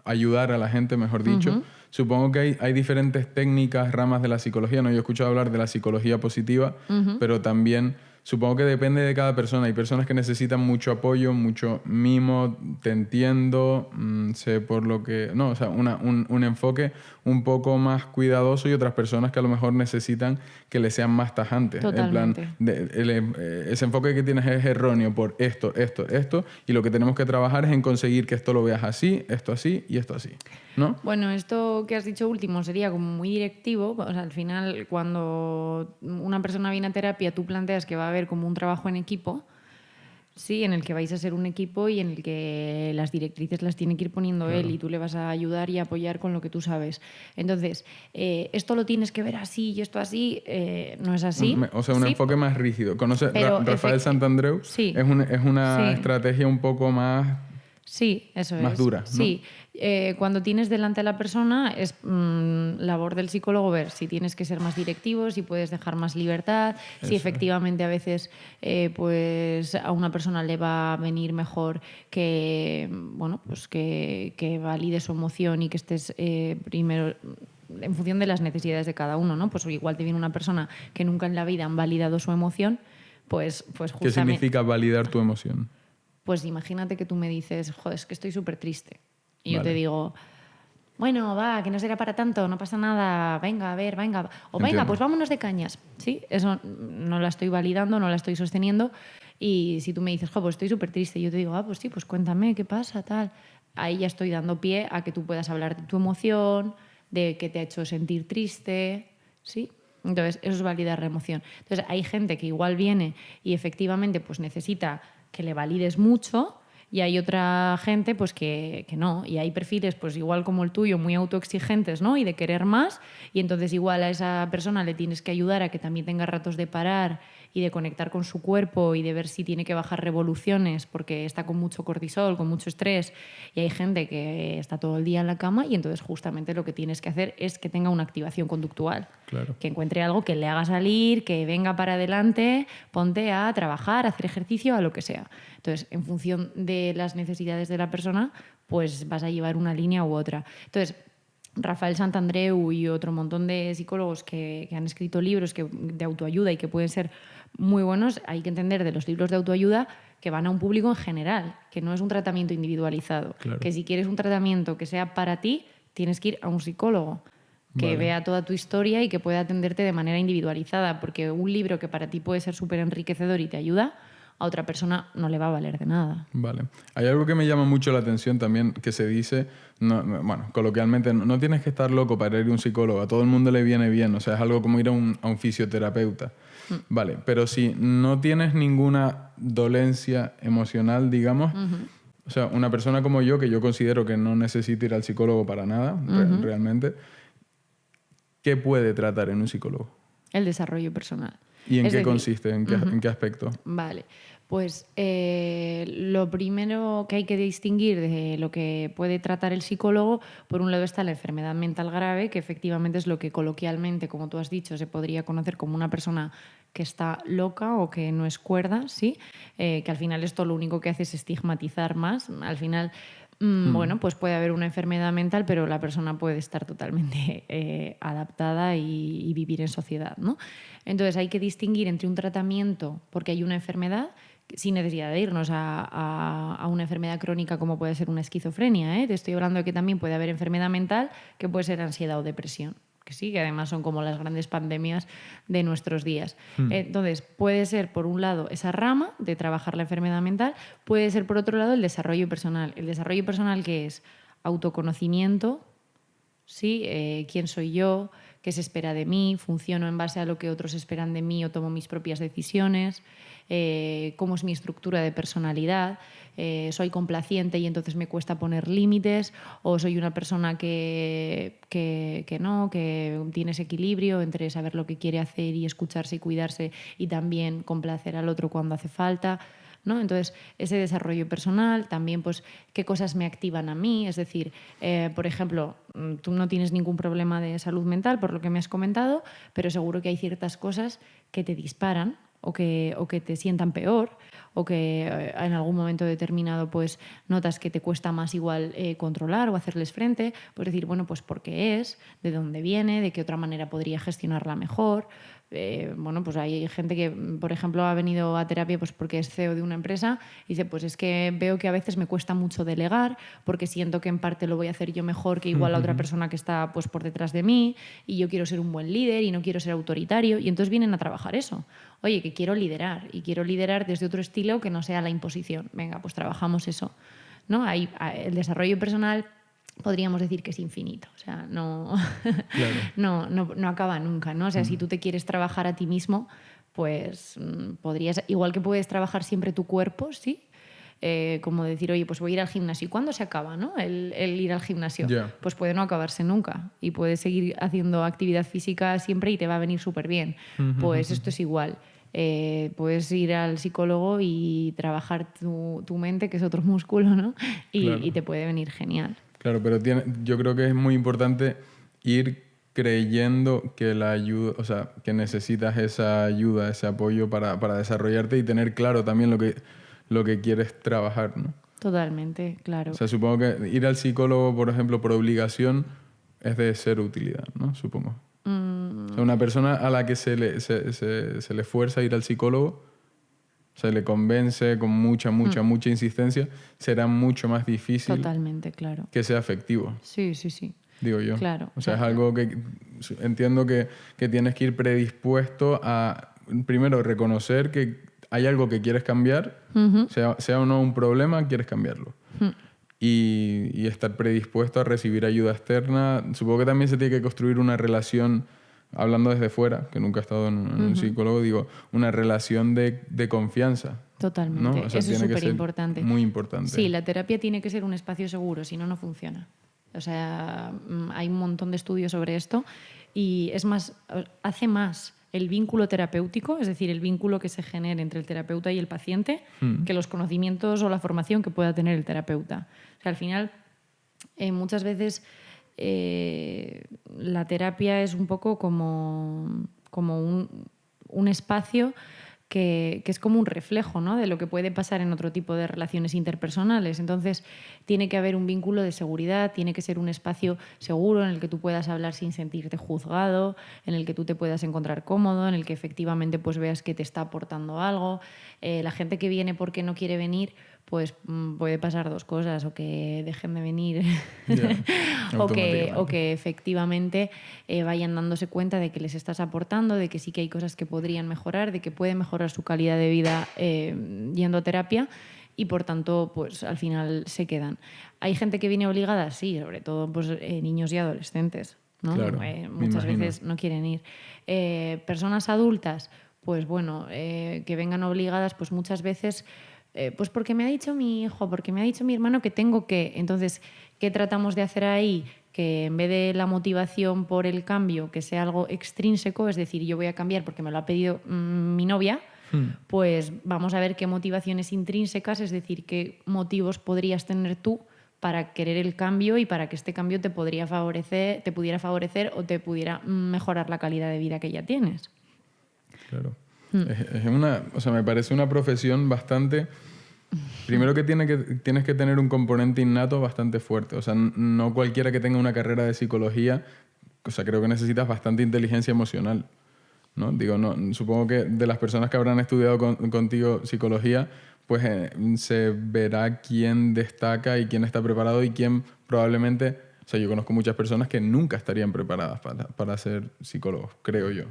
ayudar a la gente, mejor dicho, supongo que hay diferentes técnicas, ramas de la psicología, ¿no? Yo he escuchado hablar de la psicología positiva, pero también supongo que depende de cada persona. Hay personas que necesitan mucho apoyo, mucho mimo, te entiendo, sé por lo que... No, o sea, un enfoque un poco más cuidadoso, y otras personas que a lo mejor necesitan que le sean más tajantes. Totalmente. En plan, ese enfoque que tienes es erróneo por esto, y lo que tenemos que trabajar es en conseguir que esto lo veas así y esto así, ¿no? Bueno, esto que has dicho último sería como muy directivo. O sea, al final, cuando una persona viene a terapia, tú planteas que va a haber como un trabajo en equipo, Sí, en el que vais a ser un equipo y en el que las directrices las tiene que ir poniendo él y tú le vas a ayudar y apoyar con lo que tú sabes. Entonces, esto lo tienes que ver así y esto así, no es así. O sea, un enfoque más rígido. ¿Conoces Rafael Santandreu? Sí. Es una estrategia un poco más... Sí, eso más es. dura, ¿no? Sí. Cuando tienes delante a la persona es labor del psicólogo ver si tienes que ser más directivo, si puedes dejar más libertad, si efectivamente a veces pues a una persona le va a venir mejor que, bueno, pues que valide su emoción y que estés primero en función de las necesidades de cada uno, ¿no? Pues igual te viene una persona que nunca en la vida han validado su emoción, pues justamente... ¿Qué significa validar tu emoción? Pues imagínate que tú me dices, joder, es que estoy súper triste. Y yo te digo, bueno, va, que no será para tanto, no pasa nada, venga, a ver, venga. O venga, pues vámonos de cañas. ¿Sí? Eso no la estoy validando, no la estoy sosteniendo. Y si tú me dices, joder, pues estoy súper triste, yo te digo, pues sí, pues cuéntame, ¿qué pasa? Tal. Ahí ya estoy dando pie a que tú puedas hablar de tu emoción, de qué te ha hecho sentir triste, ¿sí? Entonces, eso es validar la emoción. Entonces, hay gente que igual viene y efectivamente pues necesita que le valides mucho y hay otra gente pues que no. Y hay perfiles pues igual como el tuyo, muy autoexigentes, ¿no? Y de querer más. Y entonces igual a esa persona le tienes que ayudar a que también tenga ratos de parar y de conectar con su cuerpo y de ver si tiene que bajar revoluciones porque está con mucho cortisol, con mucho estrés. Y hay gente que está todo el día en la cama y entonces justamente lo que tienes que hacer es que tenga una activación conductual. Claro. Que encuentre algo que le haga salir, que venga para adelante, ponte a trabajar, a hacer ejercicio, a lo que sea. Entonces, en función de las necesidades de la persona, pues vas a llevar una línea u otra. Entonces, Rafael Santandreu y otro montón de psicólogos que han escrito libros de autoayuda y que pueden ser muy buenos, hay que entender de los libros de autoayuda que van a un público en general, que no es un tratamiento individualizado. Claro. Que si quieres un tratamiento que sea para ti, tienes que ir a un psicólogo que vea toda tu historia y que pueda atenderte de manera individualizada, porque un libro que para ti puede ser súper enriquecedor y te ayuda, a otra persona no le va a valer de nada. Vale. Hay algo que me llama mucho la atención también, que se dice, bueno, coloquialmente, no tienes que estar loco para ir a un psicólogo, a todo el mundo le viene bien, o sea, es algo como ir a un fisioterapeuta. Vale, pero si no tienes ninguna dolencia emocional, digamos, o sea, una persona como yo, que yo considero que no necesita ir al psicólogo para nada, realmente, ¿qué puede tratar en un psicólogo? El desarrollo personal. ¿Y en qué consiste? ¿En qué aspecto? Vale, pues lo primero que hay que distinguir de lo que puede tratar el psicólogo, por un lado está la enfermedad mental grave, que efectivamente es lo que coloquialmente, como tú has dicho, se podría conocer como una persona que está loca o que no es cuerda, ¿sí? Que al final esto lo único que hace es estigmatizar más. Al final... Bueno, pues puede haber una enfermedad mental, pero la persona puede estar totalmente adaptada y vivir en sociedad, ¿no? Entonces hay que distinguir entre un tratamiento porque hay una enfermedad, sin necesidad de irnos a una enfermedad crónica como puede ser una esquizofrenia, ¿eh? Te estoy hablando de que también puede haber enfermedad mental que puede ser ansiedad o depresión. Que sí, que además son como las grandes pandemias de nuestros días. Entonces, puede ser, por un lado, esa rama de trabajar la enfermedad mental, puede ser, por otro lado, el desarrollo personal. El desarrollo personal, que es autoconocimiento, ¿sí? ¿Quién soy yo? ¿Qué se espera de mí? ¿Funciono en base a lo que otros esperan de mí o tomo mis propias decisiones? ¿Cómo es mi estructura de personalidad? ¿Soy complaciente y entonces me cuesta poner límites? ¿O soy una persona que no, que tiene ese equilibrio entre saber lo que quiere hacer y escucharse y cuidarse y también complacer al otro cuando hace falta? ¿No? Entonces, ese desarrollo personal, también pues qué cosas me activan a mí, es decir, por ejemplo, tú no tienes ningún problema de salud mental por lo que me has comentado, pero seguro que hay ciertas cosas que te disparan o que te sientan peor o que en algún momento determinado pues notas que te cuesta más igual controlar o hacerles frente, pues decir, bueno, pues por qué es, de dónde viene, de qué otra manera podría gestionarla mejor. Bueno, pues hay gente que, por ejemplo, ha venido a terapia pues porque es CEO de una empresa y dice, pues es que veo que a veces me cuesta mucho delegar porque siento que en parte lo voy a hacer yo mejor que igual la otra persona que está pues por detrás de mí y yo quiero ser un buen líder y no quiero ser autoritario y entonces vienen a trabajar eso. Oye, que quiero liderar y quiero liderar desde otro estilo que no sea la imposición. Venga, pues trabajamos eso, ¿no? El desarrollo personal podríamos decir que es infinito, o sea, no, Claro. no acaba nunca, ¿no? O sea, si tú te quieres trabajar a ti mismo, pues podrías, igual que puedes trabajar siempre tu cuerpo, ¿sí? Como decir, oye, pues voy a ir al gimnasio. ¿Y cuándo se acaba, no? El ir al gimnasio. Yeah. Pues puede no acabarse nunca. Y puedes seguir haciendo actividad física siempre y te va a venir súper bien. Pues esto es igual. Puedes ir al psicólogo y trabajar tu mente, que es otro músculo, ¿no? Y te puede venir genial. Claro, pero yo creo que es muy importante ir creyendo que la ayuda, o sea, que necesitas esa ayuda, ese apoyo para desarrollarte y tener claro también lo que quieres trabajar, ¿no? Totalmente, claro. O sea, supongo que ir al psicólogo, por ejemplo, por obligación, es de cero utilidad, ¿no? Supongo. O sea, una persona a la que se le fuerza a ir al psicólogo, se le convence con mucha insistencia, será mucho más difícil. Totalmente, claro. Que sea efectivo. Sí. Digo yo. Claro. O sea, es algo que entiendo que tienes que ir predispuesto a, primero, reconocer que hay algo que quieres cambiar, sea o no un problema, quieres cambiarlo. Y estar predispuesto a recibir ayuda externa. Supongo que también se tiene que construir una relación, hablando desde fuera, que nunca he estado en un psicólogo, digo, una relación de confianza. Totalmente. ¿no? O sea, eso es súper importante. Muy importante. Sí, la terapia tiene que ser un espacio seguro, si no, no funciona. O sea, hay un montón de estudios sobre esto y es más, hace más el vínculo terapéutico, es decir, el vínculo que se genere entre el terapeuta y el paciente, que los conocimientos o la formación que pueda tener el terapeuta. O sea, al final, muchas veces la terapia es un poco como un espacio que es como un reflejo, ¿no?, de lo que puede pasar en otro tipo de relaciones interpersonales. Entonces, tiene que haber un vínculo de seguridad, tiene que ser un espacio seguro en el que tú puedas hablar sin sentirte juzgado, en el que tú te puedas encontrar cómodo, en el que efectivamente pues veas que te está aportando algo. La gente que viene porque no quiere venir, pues puede pasar dos cosas, o que dejen de venir o que efectivamente vayan dándose cuenta de que les estás aportando, de que sí que hay cosas que podrían mejorar, de que puede mejorar su calidad de vida yendo a terapia, y por tanto pues al final se quedan. ¿Hay gente que viene obligada? Sí, sobre todo pues, niños y adolescentes, ¿no? Claro, muchas veces no quieren ir. Personas adultas, pues bueno, que vengan obligadas, pues muchas veces pues porque me ha dicho mi hijo, porque me ha dicho mi hermano que tengo que. Entonces, ¿qué tratamos de hacer ahí? Que en vez de la motivación por el cambio, que sea algo extrínseco, es decir, yo voy a cambiar porque me lo ha pedido mi novia, pues vamos a ver qué motivaciones intrínsecas, es decir, qué motivos podrías tener tú para querer el cambio y para que este cambio te pudiera favorecer o te pudiera mejorar la calidad de vida que ya tienes. Claro. O sea, me parece una profesión bastante... Primero que tienes que tener un componente innato bastante fuerte. O sea, no cualquiera que tenga una carrera de psicología... O sea, creo que necesitas bastante inteligencia emocional, ¿no? Digo, no, supongo que de las personas que habrán estudiado contigo psicología, pues se verá quién destaca y quién está preparado y quién probablemente... O sea, yo conozco muchas personas que nunca estarían preparadas para ser psicólogos, creo yo.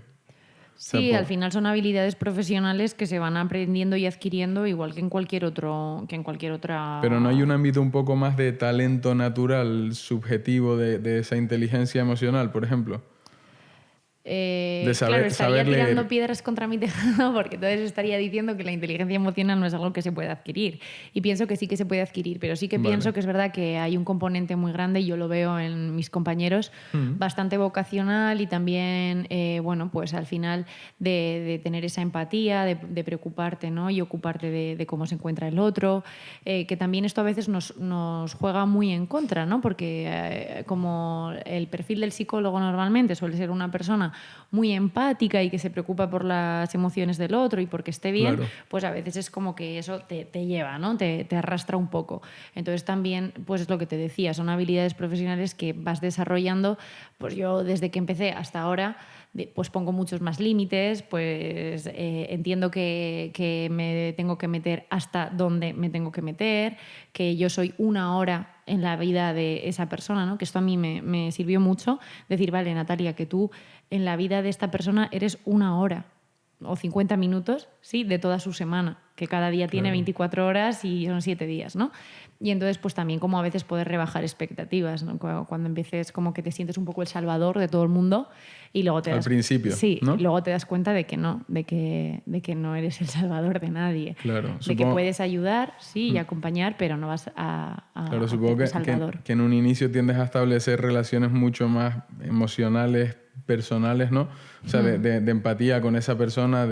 Sí, al final son habilidades profesionales que se van aprendiendo y adquiriendo igual que en cualquier otra... Pero ¿no hay un ámbito un poco más de talento natural, subjetivo, de esa inteligencia emocional, por ejemplo? Claro, estaría tirando piedras contra mi tejado, porque entonces estaría diciendo que la inteligencia emocional no es algo que se puede adquirir. Y pienso que sí que se puede adquirir, pero sí que pienso que es verdad que hay un componente muy grande, y yo lo veo en mis compañeros, bastante vocacional, y también, bueno, pues al final de tener esa empatía, de preocuparte, ¿no?, y ocuparte de cómo se encuentra el otro, que también esto a veces nos juega muy en contra, ¿no?, porque como el perfil del psicólogo normalmente suele ser una persona muy empática y que se preocupa por las emociones del otro y porque esté bien, claro, pues a veces es como que eso te lleva, ¿no? Te arrastra un poco. Entonces también, pues es lo que te decía, son habilidades profesionales que vas desarrollando. Pues yo desde que empecé hasta ahora, pues pongo muchos más límites, pues entiendo que me tengo que meter hasta donde me tengo que meter, que yo soy una hora en la vida de esa persona, ¿no? Que esto a mí me sirvió mucho, decir, vale, Natalia, que tú en la vida de esta persona eres una hora o 50 minutos, sí, de toda su semana. que cada día tiene Claro. 24 horas y son 7 días, ¿no? Y entonces, pues también como a veces puedes rebajar expectativas, ¿no? Cuando empieces como que te sientes un poco el salvador de todo el mundo y luego Al principio, sí, ¿no? luego te das cuenta de que no, de que no eres el salvador de nadie. Claro, De que puedes ayudar, sí, y acompañar, pero no vas Claro, a supongo ser el salvador. que en un inicio tiendes a establecer relaciones mucho más emocionales, personales, ¿no? O sea, de empatía con esa persona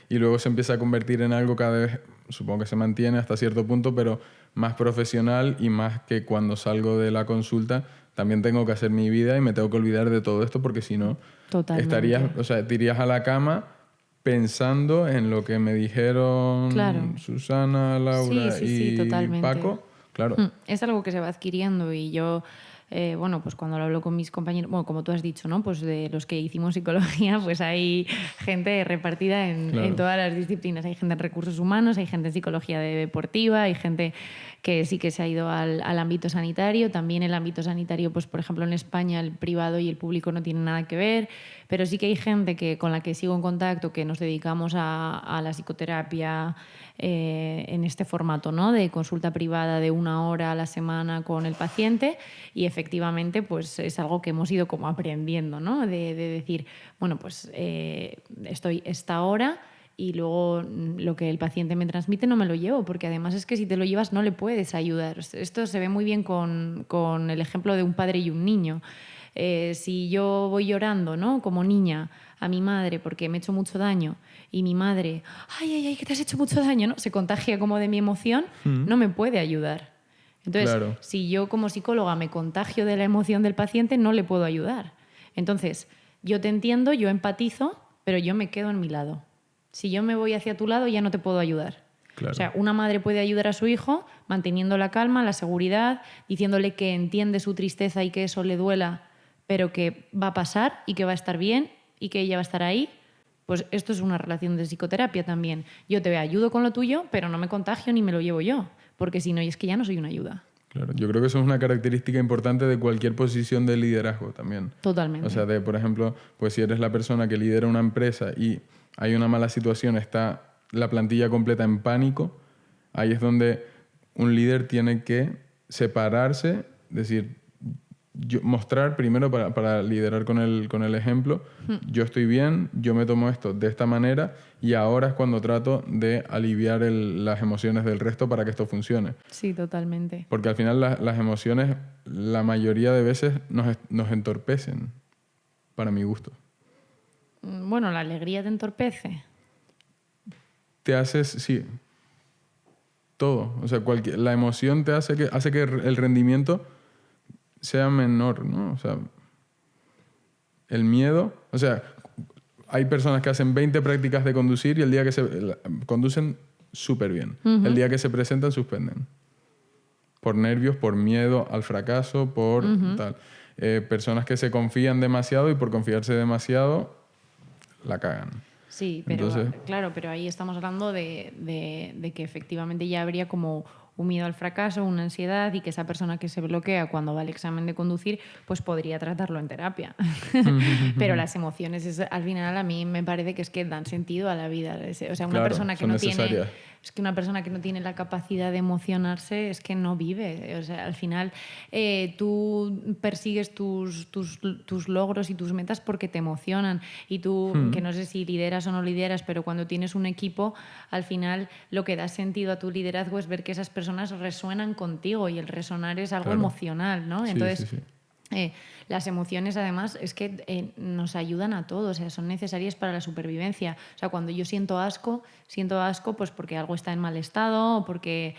y luego se empieza a convertir en algo cada vez, supongo que se mantiene hasta cierto punto, pero más profesional y más que cuando salgo de la consulta también tengo que hacer mi vida y me tengo que olvidar de todo esto porque si no Totalmente. o sea, te irías a la cama pensando en lo que me dijeron Claro. Susana, Laura Sí, y totalmente. Paco. Claro. Es algo que se va adquiriendo y yo, bueno, pues cuando lo hablo con mis compañeros, bueno, como tú has dicho, ¿no? Pues de los que hicimos psicología, pues hay gente repartida en todas las disciplinas. Hay gente en recursos humanos, hay gente en psicología deportiva, hay gente que sí que se ha ido al ámbito sanitario. También el ámbito sanitario, pues por ejemplo en España el privado y el público no tienen nada que ver, pero sí que hay gente con la que sigo en contacto, que nos dedicamos a la psicoterapia en este formato, ¿no? De consulta privada de 1 hora a la semana con el paciente y efectivamente pues es algo que hemos ido como aprendiendo, ¿no? De decir, bueno, pues estoy esta hora y luego lo que el paciente me transmite no me lo llevo, porque además es que si te lo llevas no le puedes ayudar. Esto se ve muy bien con el ejemplo de un padre y un niño. Si yo voy llorando, ¿no? Como niña a mi madre porque me he hecho mucho daño y mi madre, ay, que te has hecho mucho daño, ¿no? Se contagia como de mi emoción, no me puede ayudar. Entonces, Claro. si yo como psicóloga me contagio de la emoción del paciente, no le puedo ayudar. Entonces, yo te entiendo, yo empatizo, pero yo me quedo en mi lado. Si yo me voy hacia tu lado, ya no te puedo ayudar. Claro. O sea, una madre puede ayudar a su hijo manteniendo la calma, la seguridad, diciéndole que entiende su tristeza y que eso le duela, pero que va a pasar y que va a estar bien y que ella va a estar ahí. Pues esto es una relación de psicoterapia también. Yo te ayudo con lo tuyo, pero no me contagio ni me lo llevo yo, porque si no, es que ya no soy una ayuda. Claro, yo creo que eso es una característica importante de cualquier posición de liderazgo también. Totalmente. O sea, por ejemplo, pues si eres la persona que lidera una empresa y hay una mala situación, está la plantilla completa en pánico, ahí es donde un líder tiene que separarse, decir, mostrar primero para liderar con el ejemplo, yo estoy bien, yo me tomo esto de esta manera y ahora es cuando trato de aliviar las emociones del resto para que esto funcione. Sí, totalmente. Porque al final las emociones la mayoría de veces nos entorpecen, para mi gusto. Bueno, la alegría te entorpece. Te haces, sí, todo. O sea, la emoción te hace que el rendimiento sea menor, ¿no? O sea, el miedo, o sea, hay personas que hacen 20 prácticas de conducir y el día que conducen súper bien. El día que se presentan, suspenden. Por nervios, por miedo al fracaso, por tal. Personas que se confían demasiado y por confiarse demasiado, la cagan. Sí, pero Entonces, claro, pero ahí estamos hablando de que efectivamente ya habría como un miedo al fracaso, una ansiedad y que esa persona que se bloquea cuando va al examen de conducir, pues podría tratarlo en terapia. Pero las emociones, al final a mí me parece que es que dan sentido a la vida. O sea, una claro, persona que son no necesarias. es que una persona que no tiene la capacidad de emocionarse es que no vive. O sea, al final tú persigues tus logros y tus metas porque te emocionan. Y tú, que no sé si lideras o no lideras, pero cuando tienes un equipo, al final lo que da sentido a tu liderazgo es ver que esas personas resuenan contigo y el resonar es algo emocional, ¿no? Sí, Entonces, sí. las emociones además es que nos ayudan a todos, o sea, son necesarias para la supervivencia. O sea, cuando yo siento asco pues porque algo está en mal estado o porque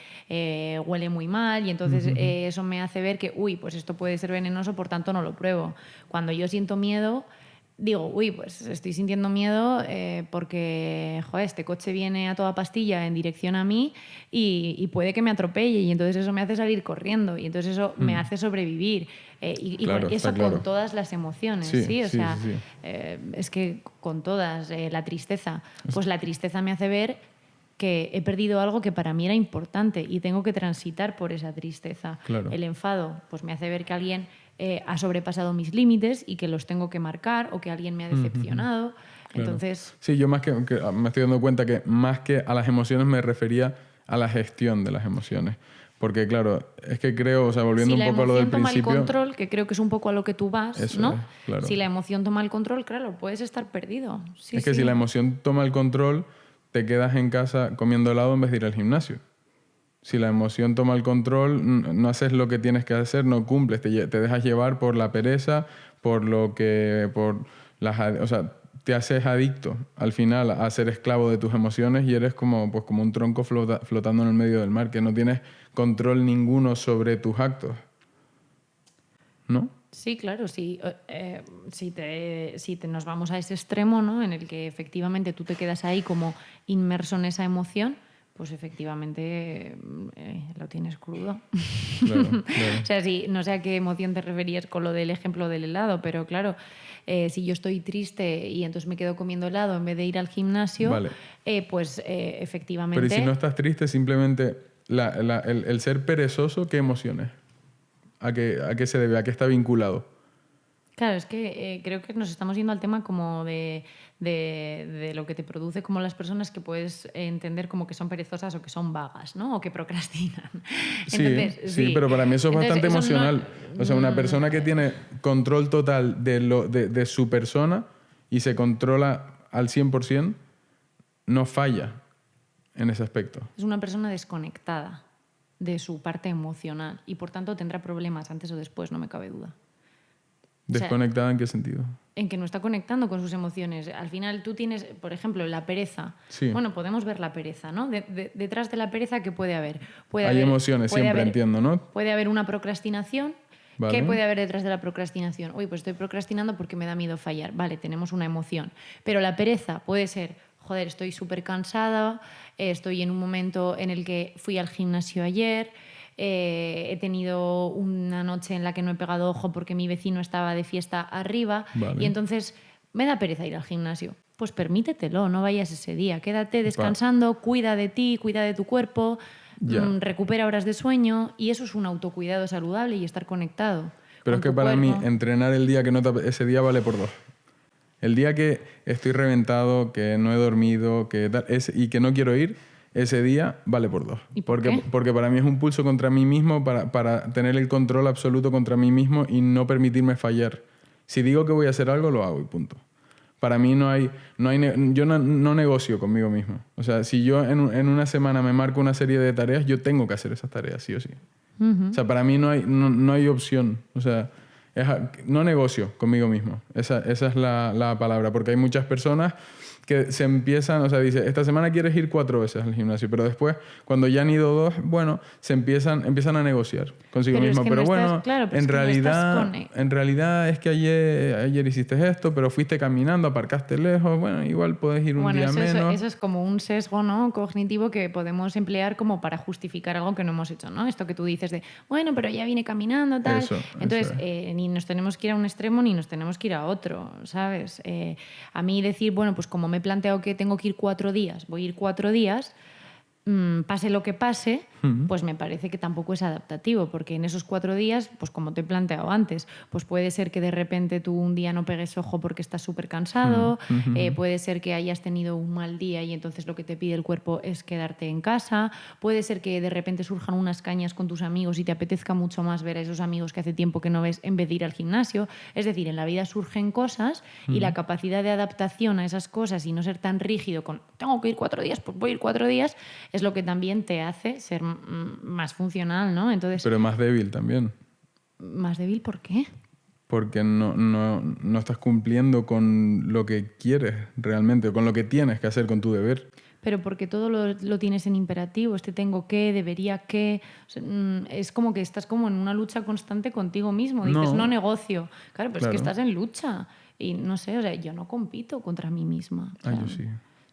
huele muy mal y entonces eso me hace ver que, pues esto puede ser venenoso, por tanto no lo pruebo. Cuando yo siento miedo, digo, pues estoy sintiendo miedo porque, este coche viene a toda pastilla en dirección a mí y puede que me atropelle y entonces eso me hace salir corriendo y entonces eso me hace sobrevivir. Claro, eso está claro. con todas las emociones, ¿sí? O sea, sí. es que con todas, la tristeza, pues la tristeza me hace ver que he perdido algo que para mí era importante y tengo que transitar por esa tristeza. Claro. El enfado, pues me hace ver que alguien ha sobrepasado mis límites y que los tengo que marcar o que alguien me ha decepcionado. Claro. Entonces... Sí, yo que me estoy dando cuenta que más que a las emociones me refería a la gestión de las emociones. Porque, claro, es que creo, o sea, volviendo un poco a lo del principio... Si la emoción toma el control, que creo que es un poco a lo que tú vas, eso ¿no? es, claro. Si la emoción toma el control, claro, puedes estar perdido. Sí, es que si la emoción toma el control, te quedas en casa comiendo helado en vez de ir al gimnasio. Si la emoción toma el control, no haces lo que tienes que hacer, no cumples, te dejas llevar por la pereza, por o sea, te haces adicto al final a ser esclavo de tus emociones y eres como un tronco flotando en el medio del mar, que no tienes control ninguno sobre tus actos, ¿no? Sí, claro, sí. Si nos vamos a ese extremo, ¿no? En el que efectivamente tú te quedas ahí como inmerso en esa emoción, pues efectivamente lo tienes crudo. Claro. O sea, sí, no sé a qué emoción te referías con lo del ejemplo del helado, pero claro, si yo estoy triste y entonces me quedo comiendo helado en vez de ir al gimnasio, Vale. pues efectivamente... Pero ¿y si no estás triste, simplemente el ser perezoso, qué emociones? ¿A qué se debe? ¿A qué está vinculado? Claro, es que creo que nos estamos yendo al tema como de lo que te produce como las personas que puedes entender como que son perezosas o que son vagas, ¿no? O que procrastinan. Entonces, sí, pero para mí eso es bastante emocional. O sea, una persona que tiene control total de su persona y se controla al 100%, no falla en ese aspecto. Es una persona desconectada de su parte emocional y por tanto tendrá problemas antes o después, no me cabe duda. ¿Desconectada en qué sentido? En que no está conectando con sus emociones. Al final tú tienes, por ejemplo, la pereza. Sí. Bueno, podemos ver la pereza, ¿no? Detrás de la pereza, ¿qué puede haber? Hay emociones, siempre entiendo, ¿no? Puede haber una procrastinación. Vale. ¿Qué puede haber detrás de la procrastinación? Uy, pues estoy procrastinando porque me da miedo fallar. Vale, tenemos una emoción. Pero la pereza puede ser, joder, estoy súper cansada, estoy en un momento en el que fui al gimnasio ayer, he tenido una noche en la que no he pegado ojo porque mi vecino estaba de fiesta arriba, vale. y entonces me da pereza ir al gimnasio. Pues permítetelo, no vayas ese día, quédate descansando, cuida de ti, cuida de tu cuerpo, recupera horas de sueño, y eso es un autocuidado saludable y estar conectado. Pero es que para mí entrenar el día que no ese día vale por 2. El día que estoy reventado, que no he dormido, y que no quiero ir, ese día vale por 2. ¿Y por qué? Porque para mí es un pulso contra mí mismo para tener el control absoluto contra mí mismo y no permitirme fallar. Si digo que voy a hacer algo, lo hago y punto. Para mí yo no negocio conmigo mismo. O sea, si yo en una semana me marco una serie de tareas, yo tengo que hacer esas tareas, sí o sí. Uh-huh. O sea, para mí no hay opción. O sea, no negocio conmigo mismo. Esa es la palabra. Porque hay muchas personas que se empiezan, o sea, dice, esta semana quieres ir 4 veces al gimnasio, pero después, cuando ya han ido 2, bueno, se empiezan a negociar consigo mismo. Pero no bueno, claro, en realidad es que ayer hiciste esto, pero fuiste caminando, aparcaste lejos, bueno, igual puedes ir un día menos. Eso es como un sesgo, ¿no?, cognitivo que podemos emplear como para justificar algo que no hemos hecho, ¿no? Esto que tú dices de, bueno, pero ya vine caminando, tal. Entonces, ni nos tenemos que ir a un extremo ni nos tenemos que ir a otro, ¿sabes? A mí decir, bueno, pues como me he planteado que tengo que ir 4 días, voy a ir 4 días, pase lo que pase, pues me parece que tampoco es adaptativo, porque en esos 4 días, pues como te he planteado antes, pues puede ser que de repente tú un día no pegues ojo porque estás súper cansado, puede ser que hayas tenido un mal día y entonces lo que te pide el cuerpo es quedarte en casa, puede ser que de repente surjan unas cañas con tus amigos y te apetezca mucho más ver a esos amigos que hace tiempo que no ves en vez de ir al gimnasio. Es decir, en la vida surgen cosas y la capacidad de adaptación a esas cosas y no ser tan rígido con tengo que ir 4 días, pues voy a ir 4 días, es lo que también te hace ser más funcional, ¿no? Entonces, pero más débil también. ¿Más débil por qué? Porque no estás cumpliendo con lo que quieres realmente, con lo que tienes que hacer con tu deber. Pero porque todo lo tienes en imperativo, tengo que, debería que... O sea, es como que estás como en una lucha constante contigo mismo. Dices, no negocio. Claro, pero es que estás en lucha. Y no sé, o sea, yo no compito contra mí misma. O sea, yo sí.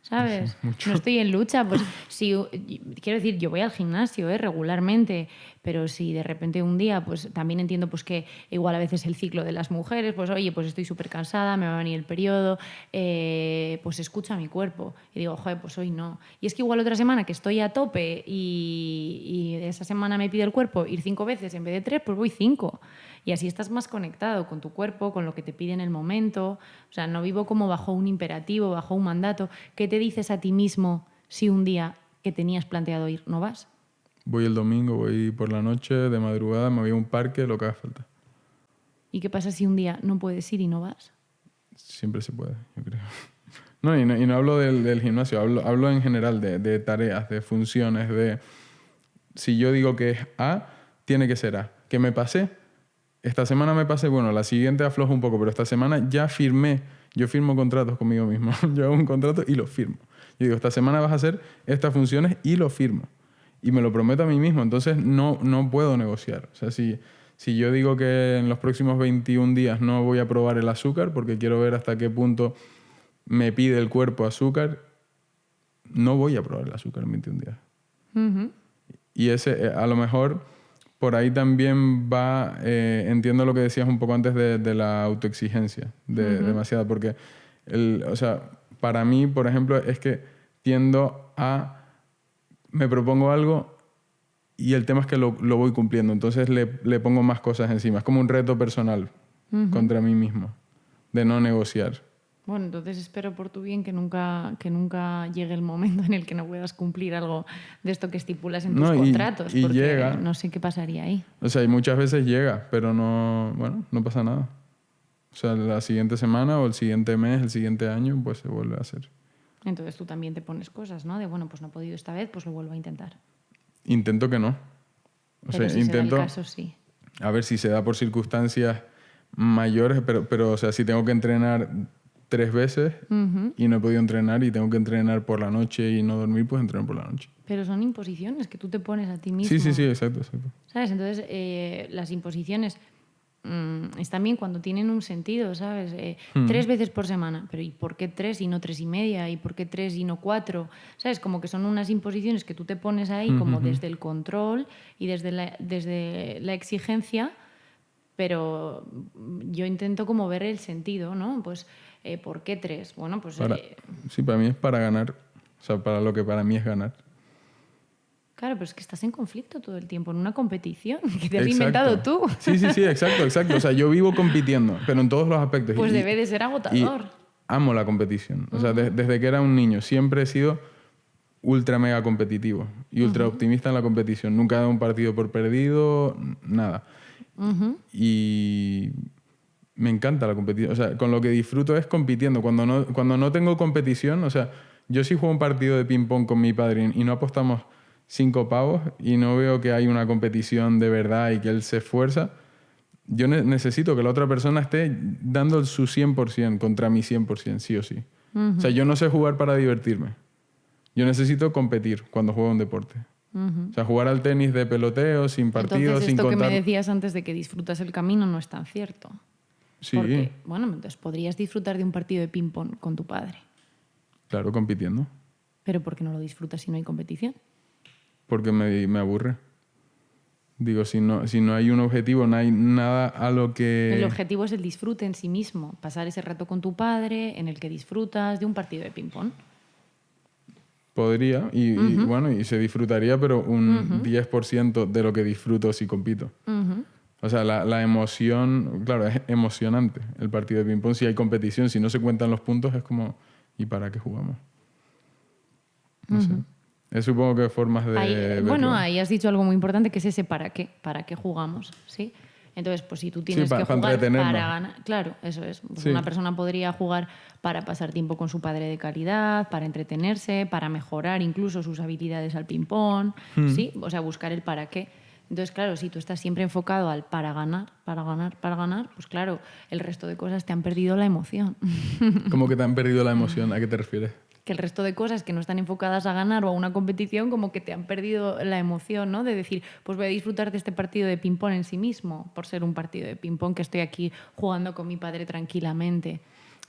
¿sabes? Sí, no estoy en lucha. Pues quiero decir, yo voy al gimnasio regularmente, pero si de repente un día, pues también entiendo pues que igual a veces el ciclo de las mujeres, pues oye, pues estoy súper cansada, me va a venir el periodo, pues escucho a mi cuerpo y digo, joder, pues hoy no. Y es que igual otra semana que estoy a tope y esa semana me pide el cuerpo ir 5 veces en vez de 3, pues voy 5. Y así estás más conectado con tu cuerpo, con lo que te pide en el momento. O sea, no vivo como bajo un imperativo, bajo un mandato. ¿Qué te dices a ti mismo si un día que tenías planteado ir no vas? Voy el domingo, voy por la noche, de madrugada, me voy a un parque, lo que haga falta. ¿Y qué pasa si un día no puedes ir y no vas? Siempre se puede, yo creo. No, y no hablo del gimnasio, hablo en general de tareas, de funciones, de... Si yo digo que es A, tiene que ser A. ¿Que me pasé? Esta semana me pasé, bueno, la siguiente aflojo un poco, pero esta semana ya firmé. Yo firmo contratos conmigo mismo. Yo hago un contrato y lo firmo. Yo digo, esta semana vas a hacer estas funciones y lo firmo. Y me lo prometo a mí mismo. Entonces no puedo negociar. O sea, si yo digo que en los próximos 21 días no voy a probar el azúcar porque quiero ver hasta qué punto me pide el cuerpo azúcar, no voy a probar el azúcar en 21 días. Uh-huh. Y ese, a lo mejor, por ahí también va, entiendo lo que decías un poco antes de la autoexigencia, demasiado, porque, o sea, para mí, por ejemplo, es que tiendo a, me propongo algo y el tema es que lo voy cumpliendo, entonces le pongo más cosas encima. Es como un reto personal contra mí mismo, de no negociar. Bueno, entonces espero por tu bien que nunca llegue el momento en el que no puedas cumplir algo de esto que estipulas en tus contratos, y porque llega, no sé qué pasaría ahí. O sea, y muchas veces llega, pero no pasa nada. O sea, la siguiente semana o el siguiente mes, el siguiente año, pues se vuelve a hacer. Entonces tú también te pones cosas, ¿no? De, bueno, pues no he podido esta vez, pues lo vuelvo a intentar. Intento que no. Pero si intento, se da el caso, sí. A ver si se da por circunstancias mayores, pero o sea, si tengo que entrenar 3 veces y no he podido entrenar y tengo que entrenar por la noche y no dormir, pues entreno por la noche. Pero son imposiciones que tú te pones a ti mismo. Sí, exacto. ¿Sabes? Entonces, las imposiciones están bien cuando tienen un sentido, ¿sabes? 3 veces por semana. Pero ¿y por qué 3 y no 3,5? ¿Y por qué 3 y no 4? ¿Sabes? Como que son unas imposiciones que tú te pones ahí como desde el control y desde la exigencia, pero yo intento como ver el sentido, ¿no? Pues, ¿por qué 3? Bueno, pues... Sí, para mí es para ganar. O sea, para lo que para mí es ganar. Claro, pero es que estás en conflicto todo el tiempo, en una competición que te has inventado tú. Sí, exacto. O sea, yo vivo compitiendo, pero en todos los aspectos. Pues debe de ser agotador. Y amo la competición. O sea, desde que era un niño siempre he sido ultra mega competitivo y ultra optimista en la competición. Nunca he dado un partido por perdido, nada. Y me encanta la competición. O sea, con lo que disfruto es compitiendo. Cuando no tengo competición, o sea, yo sí juego un partido de ping-pong con mi padre y no apostamos 5 pavos y no veo que hay una competición de verdad y que él se esfuerza, yo necesito que la otra persona esté dando su 100% contra mi 100%, sí o sí. O sea, yo no sé jugar para divertirme. Yo necesito competir cuando juego un deporte. O sea, jugar al tenis de peloteo, sin partido, entonces, sin contar... esto que me decías antes de que disfrutas el camino no es tan cierto. Sí. Porque, bueno, entonces podrías disfrutar de un partido de ping-pong con tu padre. Claro, compitiendo. ¿Pero por qué no lo disfrutas si no hay competición? Porque me aburre. Digo, si no hay un objetivo, no hay nada a lo que... El objetivo es el disfrute en sí mismo. Pasar ese rato con tu padre en el que disfrutas de un partido de ping-pong. Podría, y bueno, y se disfrutaría, pero un 10% de lo que disfruto si compito. O sea, la emoción, claro, es emocionante el partido de ping-pong. Si hay competición, si no se cuentan los puntos, es como, ¿y para qué jugamos? No sé. Es supongo que formas de... Ahí has dicho algo muy importante, que es ese para qué jugamos, ¿sí? Entonces, pues si tú tienes que jugar para ganar... Claro, eso es. Pues una persona podría jugar para pasar tiempo con su padre de calidad, para entretenerse, para mejorar incluso sus habilidades al ping-pong, ¿sí? O sea, buscar el para qué. Entonces, claro, si tú estás siempre enfocado al para ganar, pues claro, el resto de cosas te han perdido la emoción. ¿Cómo que te han perdido la emoción? ¿A qué te refieres? Que el resto de cosas que no están enfocadas a ganar o a una competición, como que te han perdido la emoción, ¿no? De decir, pues voy a disfrutar de este partido de ping-pong en sí mismo, por ser un partido de ping-pong que estoy aquí jugando con mi padre tranquilamente.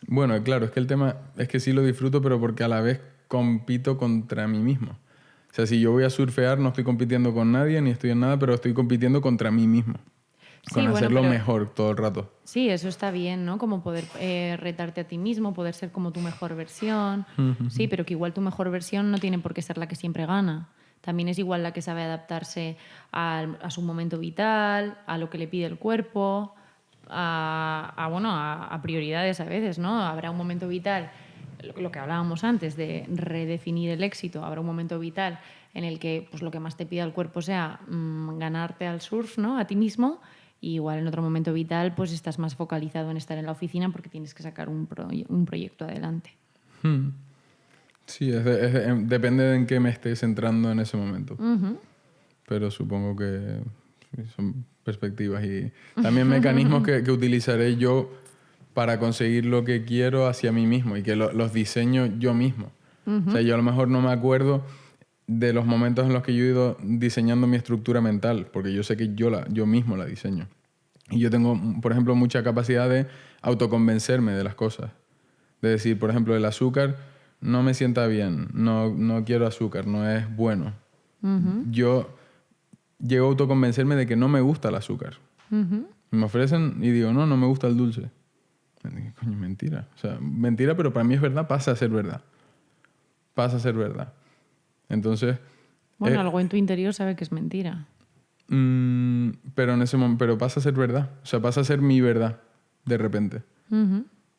Bueno, claro, es que el tema es que sí lo disfruto, pero porque a la vez compito contra mí mismo. O sea, si yo voy a surfear, no estoy compitiendo con nadie ni estoy en nada, pero estoy compitiendo contra mí mismo. Con hacerlo mejor todo el rato. Sí, eso está bien, ¿no? Como poder retarte a ti mismo, poder ser como tu mejor versión. Sí, pero que igual tu mejor versión no tiene por qué ser la que siempre gana. También es igual la que sabe adaptarse a su momento vital, a lo que le pide el cuerpo, a prioridades a veces, ¿no? Habrá un momento vital, lo que hablábamos antes de redefinir el éxito, habrá un momento vital en el que pues, lo que más te pida el cuerpo sea ganarte al surf, ¿no? A ti mismo. Y igual en otro momento vital pues estás más focalizado en estar en la oficina porque tienes que sacar un proyecto adelante. Sí, depende de en qué me esté centrando en ese momento. Pero supongo que son perspectivas y también mecanismos que utilizaré yo para conseguir lo que quiero hacia mí mismo y que los diseño yo mismo. O sea, yo a lo mejor no me acuerdo de los momentos en los que yo he ido diseñando mi estructura mental, porque yo sé que yo mismo la diseño. Y yo tengo, por ejemplo, mucha capacidad de autoconvencerme de las cosas. De decir, por ejemplo, el azúcar no me sienta bien, no quiero azúcar, no es bueno. Yo llego a autoconvencerme de que no me gusta el azúcar. Me ofrecen y digo, no me gusta el dulce. Coño, mentira. O sea, mentira, pero para mí es verdad, pasa a ser verdad. Pasa a ser verdad. Entonces... Bueno, algo en tu interior sabe que es mentira. Pero en ese momento, pero pasa a ser verdad. O sea, pasa a ser mi verdad, de repente.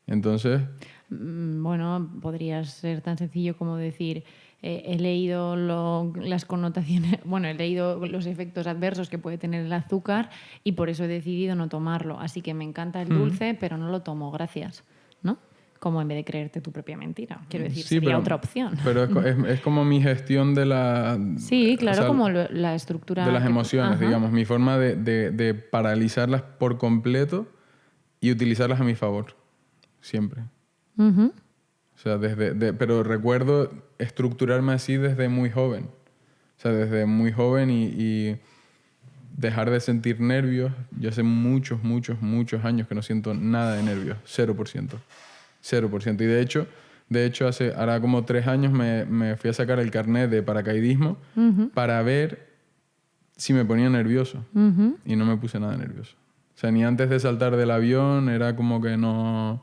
Entonces... Bueno, podría ser tan sencillo como decir, he leído las connotaciones, bueno, he leído los efectos adversos que puede tener el azúcar y por eso he decidido no tomarlo. Así que me encanta el dulce, pero no lo tomo, gracias, ¿no? Como en vez de creerte tu propia mentira. Quiero decir, sí, sería otra opción. Pero es como mi gestión de la... Sí, claro, o sea, como la estructura... De las emociones, digamos. Mi forma de paralizarlas por completo y utilizarlas a mi favor. Siempre. O sea, pero recuerdo estructurarme así desde muy joven. O sea, desde muy joven y dejar de sentir nervios. Yo hace muchos años que no siento nada de nervios. 0%. 0%. Y de hecho hará como 3 años me fui a sacar el carnet de paracaidismo para ver si me ponía nervioso. Y no me puse nada nervioso. O sea, ni antes de saltar del avión era como que no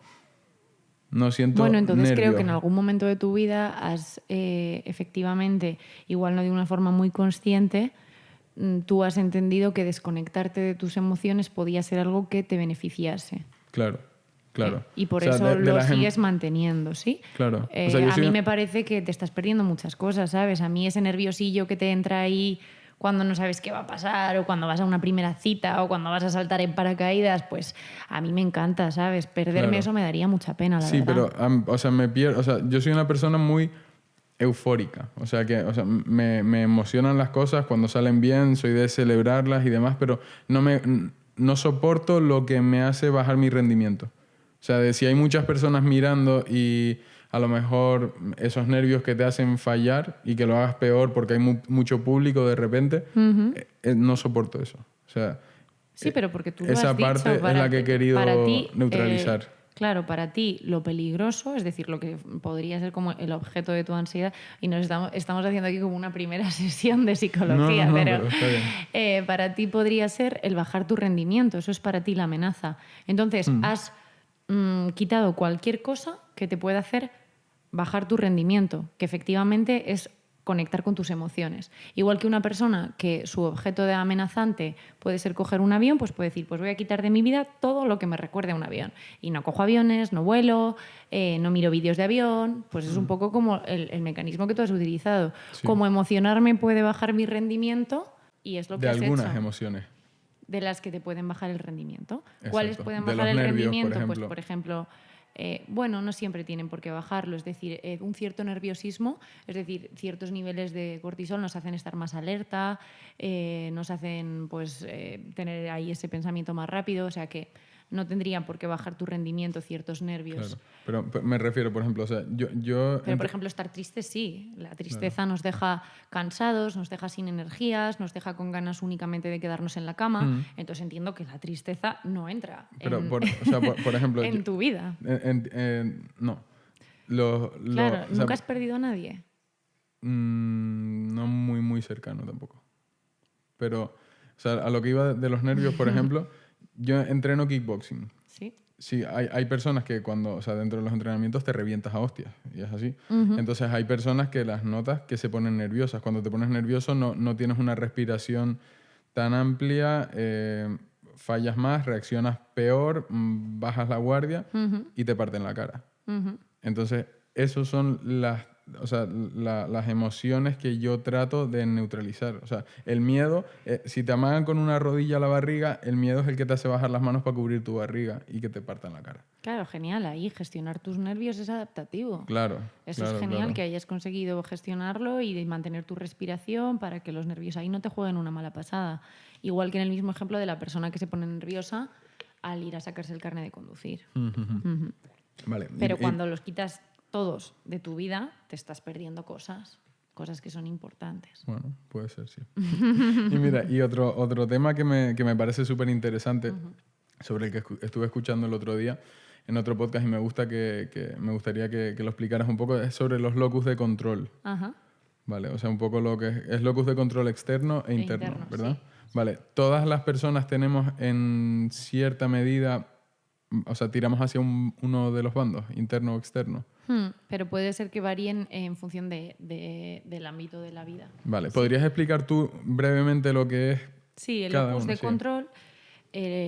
siento Bueno, entonces nervios. creo que en algún momento de tu vida has efectivamente, igual no de una forma muy consciente, tú has entendido que desconectarte de tus emociones podía ser algo que te beneficiase. Claro. Y por eso lo sigues manteniendo, ¿sí? Claro. O sea, a mí me parece que te estás perdiendo muchas cosas, ¿sabes? A mí ese nerviosillo que te entra ahí cuando no sabes qué va a pasar o cuando vas a una primera cita o cuando vas a saltar en paracaídas, pues a mí me encanta, ¿sabes? Perderme eso me daría mucha pena, la verdad. Sí, pero o sea, me pierdo, o sea, yo soy una persona muy eufórica, o sea, me emocionan las cosas cuando salen bien, soy de celebrarlas y demás, pero no soporto lo que me hace bajar mi rendimiento. O sea, de si hay muchas personas mirando y a lo mejor esos nervios que te hacen fallar y que lo hagas peor porque hay mucho público de repente, no soporto eso. O sea, sí, pero porque tú lo esa has dicho, parte es la que he querido neutralizar. Claro, para ti lo peligroso, es decir, lo que podría ser como el objeto de tu ansiedad, y nos estamos haciendo aquí como una primera sesión de psicología, pero está bien. Para ti podría ser el bajar tu rendimiento, eso es para ti la amenaza. Entonces, has quitado cualquier cosa que te pueda hacer bajar tu rendimiento, que efectivamente es conectar con tus emociones. Igual que una persona que su objeto de amenazante puede ser coger un avión, pues puede decir, pues voy a quitar de mi vida todo lo que me recuerde a un avión. Y no cojo aviones, no vuelo, no miro vídeos de avión. Pues es un poco como el mecanismo que tú has utilizado. Sí. Como emocionarme puede bajar mi rendimiento y es lo que has hecho. De algunas emociones. De las que te pueden bajar el rendimiento. Exacto. ¿Cuáles pueden bajar el rendimiento? Pues, por ejemplo... bueno, no siempre tienen por qué bajarlo, es decir, un cierto nerviosismo, es decir, ciertos niveles de cortisol nos hacen estar más alerta, nos hacen pues, tener ahí ese pensamiento más rápido, o sea que no tendrían por qué bajar tu rendimiento ciertos nervios. Claro, pero me refiero, por ejemplo, o sea, Pero, por ejemplo, estar triste sí. La tristeza nos deja cansados, nos deja sin energías, nos deja con ganas únicamente de quedarnos en la cama. Entonces entiendo que la tristeza no entra por ejemplo, en tu vida. No. Claro, ¿nunca has perdido a nadie? No muy cercano tampoco. Pero, o sea, a lo que iba de los nervios, por ejemplo, yo entreno kickboxing. ¿Sí? sí, hay personas que cuando, o sea, dentro de los entrenamientos te revientas a hostias, y es así. Entonces hay personas que las notas que se ponen nerviosas. Cuando te pones nervioso no tienes una respiración tan amplia, fallas más, reaccionas peor, bajas la guardia y te parten la cara. Entonces, esos son las emociones que yo trato de neutralizar. O sea, el miedo, si te amagan con una rodilla a la barriga, el miedo es el que te hace bajar las manos para cubrir tu barriga y que te partan la cara. Claro, genial. Ahí gestionar tus nervios es adaptativo. Claro. Eso es genial, que hayas conseguido gestionarlo y de mantener tu respiración para que los nervios ahí no te jueguen una mala pasada. Igual que en el mismo ejemplo de la persona que se pone nerviosa al ir a sacarse el carnet de conducir. Vale. Pero cuando los quitas todos de tu vida, te estás perdiendo cosas que son importantes. Bueno, puede ser, sí. Y mira, y otro tema que me parece súper interesante, sobre el que estuve escuchando el otro día en otro podcast y me gustaría que lo explicaras un poco, es sobre los locus de control. Ajá. Vale, o sea, un poco lo que es locus de control externo e interno, ¿verdad? Sí. Vale, todas las personas tenemos en cierta medida, o sea, tiramos hacia uno de los bandos, interno o externo. Pero puede ser que varíen en función del ámbito de la vida. Vale, ¿podrías explicar tú brevemente lo que es Sí, el cada locus uno? de control.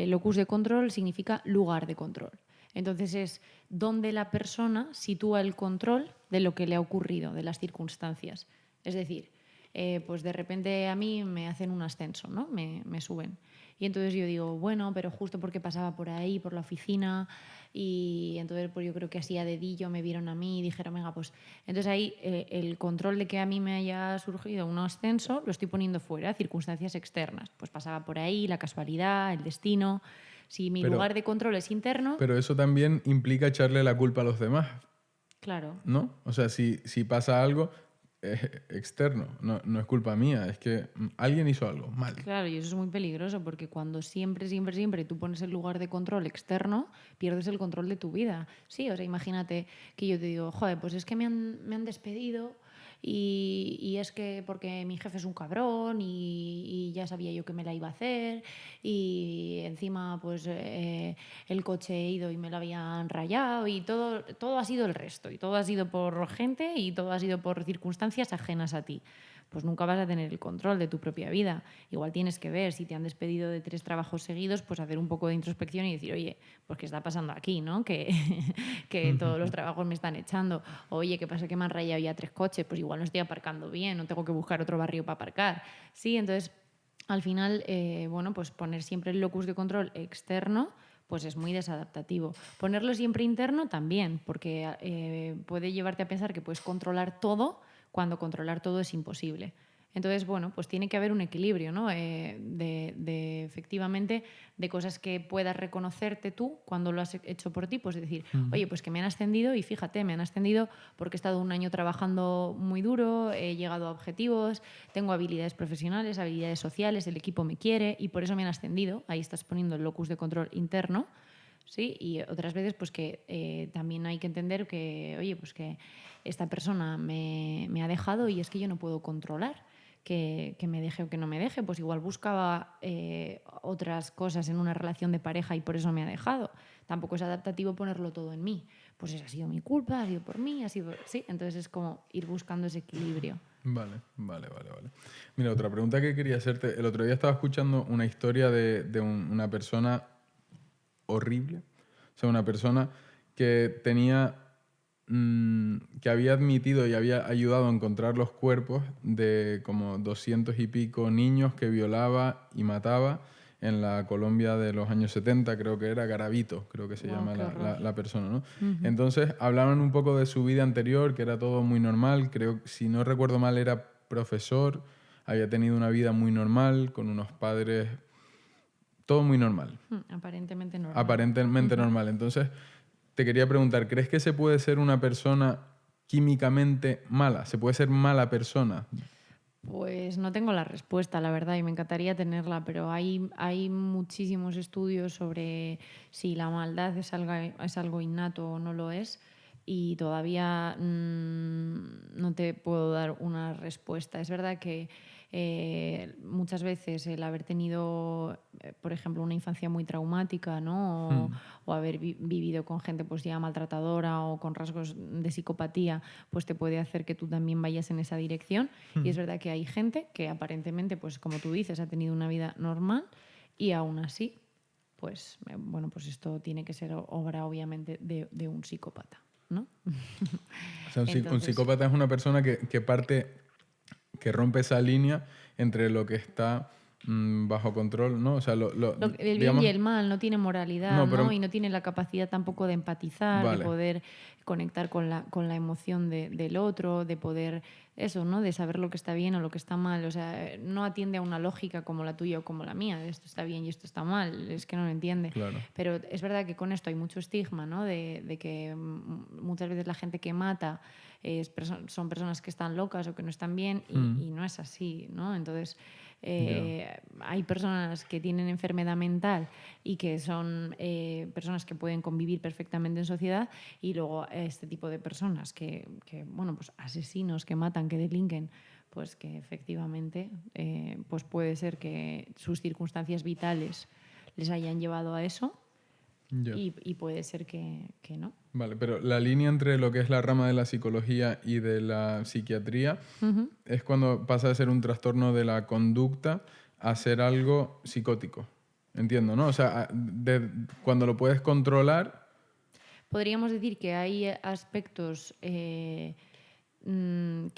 Locus de control significa lugar de control. Entonces es donde la persona sitúa el control de lo que le ha ocurrido, de las circunstancias. Es decir, pues de repente a mí me hacen un ascenso, ¿no? Me suben. Y entonces yo digo, bueno, pero justo porque pasaba por ahí, por la oficina, y entonces pues yo creo que así a dedillo me vieron a mí y dijeron, venga, pues... Entonces ahí el control de que a mí me haya surgido un ascenso lo estoy poniendo fuera, circunstancias externas. Pues pasaba por ahí, la casualidad, el destino. Si mi lugar de control es interno... Pero eso también implica echarle la culpa a los demás. Claro. ¿No? O sea, si pasa algo externo, no es culpa mía, es que alguien hizo algo mal. Claro, y eso es muy peligroso porque cuando siempre tú pones el lugar de control externo, pierdes el control de tu vida. Sí, o sea, imagínate que yo te digo, joder, pues es que me han despedido y es que porque mi jefe es un cabrón y ya sabía yo que me la iba a hacer y encima pues el coche he ido y me lo habían rayado y todo ha sido el resto y todo ha sido por gente y todo ha sido por circunstancias ajenas a ti. Pues nunca vas a tener el control de tu propia vida. Igual tienes que ver, si te han despedido de 3 trabajos seguidos, pues hacer un poco de introspección y decir, oye, pues ¿qué está pasando aquí, no? Que todos los trabajos me están echando. Oye, ¿qué pasa que me han rayado ya 3 coches? Pues igual no estoy aparcando bien, no tengo que buscar otro barrio para aparcar. Sí, entonces, al final, bueno, pues poner siempre el locus de control externo pues es muy desadaptativo. Ponerlo siempre interno también, porque puede llevarte a pensar que puedes controlar todo cuando controlar todo es imposible. Entonces, bueno, pues tiene que haber un equilibrio, ¿no? Efectivamente, de cosas que puedas reconocerte tú cuando lo has hecho por ti. Pues decir, oye, pues que me han ascendido y fíjate, me han ascendido porque he estado un año trabajando muy duro, he llegado a objetivos, tengo habilidades profesionales, habilidades sociales, el equipo me quiere y por eso me han ascendido. Ahí estás poniendo el locus de control interno. Sí, y otras veces pues que también hay que entender que, oye, pues que esta persona me ha dejado y es que yo no puedo controlar que me deje o que no me deje. Pues igual buscaba otras cosas en una relación de pareja y por eso me ha dejado. Tampoco es adaptativo ponerlo todo en mí. Pues esa ha sido mi culpa, ha sido por mí, ha sido... Sí, entonces es como ir buscando ese equilibrio. Vale. Mira, otra pregunta que quería hacerte. El otro día estaba escuchando una historia de una persona horrible. O sea, una persona que tenía... que había admitido y había ayudado a encontrar los cuerpos de como 200 y pico niños que violaba y mataba en la Colombia de los años 70, creo que era Garavito, creo que se llama la persona, ¿no? Entonces hablaban un poco de su vida anterior, que era todo muy normal, creo, si no recuerdo mal, era profesor, había tenido una vida muy normal, con unos padres, todo muy normal. Aparentemente normal. Aparentemente normal. Entonces, te quería preguntar, ¿crees que se puede ser una persona químicamente mala? ¿Se puede ser mala persona? Pues no tengo la respuesta, la verdad, y me encantaría tenerla, pero hay muchísimos estudios sobre si la maldad es algo innato o no lo es, y todavía no te puedo dar una respuesta. Es verdad que muchas veces el haber tenido, por ejemplo, una infancia muy traumática, ¿no? O haber vivido con gente pues ya maltratadora o con rasgos de psicopatía, pues te puede hacer que tú también vayas en esa dirección. Y es verdad que hay gente que aparentemente, pues como tú dices, ha tenido una vida normal y aún así, pues bueno, pues esto tiene que ser obra obviamente de un psicópata, ¿no? O sea, un psicópata es una persona que parte, que rompe esa línea entre lo que está bajo control, ¿no? O sea, el bien y el mal, no tiene moralidad, ¿no? Y no tiene la capacidad tampoco de empatizar, de poder conectar con la emoción del otro, de poder, eso, ¿no? De saber lo que está bien o lo que está mal. O sea, no atiende a una lógica como la tuya o como la mía, de esto está bien y esto está mal, es que no lo entiende. Claro. Pero es verdad que con esto hay mucho estigma, ¿no? De que muchas veces la gente que mata son personas que están locas o que no están bien y no es así, ¿no? Entonces, hay personas que tienen enfermedad mental y que son personas que pueden convivir perfectamente en sociedad, y luego este tipo de personas que bueno, pues asesinos que matan, que delinquen, pues que efectivamente pues puede ser que sus circunstancias vitales les hayan llevado a eso. Y puede ser que no. Vale, pero la línea entre lo que es la rama de la psicología y de la psiquiatría es cuando pasa de ser un trastorno de la conducta a ser algo psicótico. Entiendo, ¿no? O sea, cuando lo puedes controlar... Podríamos decir que hay aspectos que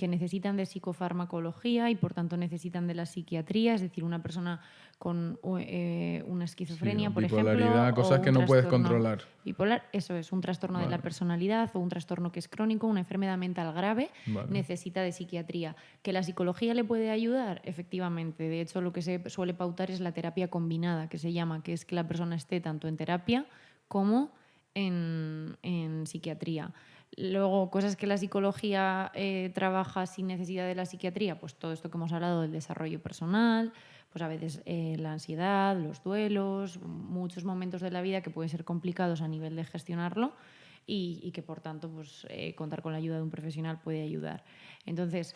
necesitan de psicofarmacología y por tanto necesitan de la psiquiatría, es decir, una persona con una esquizofrenia, por ejemplo, cosas que no puedes controlar. Bipolar, eso es, un trastorno de la personalidad o un trastorno que es crónico, una enfermedad mental grave, necesita de psiquiatría. ¿Que la psicología le puede ayudar? Efectivamente. De hecho, lo que se suele pautar es la terapia combinada, que se llama, que es que la persona esté tanto en terapia como en psiquiatría. Luego, cosas que la psicología trabaja sin necesidad de la psiquiatría, pues todo esto que hemos hablado del desarrollo personal, pues a veces la ansiedad, los duelos, muchos momentos de la vida que pueden ser complicados a nivel de gestionarlo y que por tanto pues, contar con la ayuda de un profesional puede ayudar. Entonces,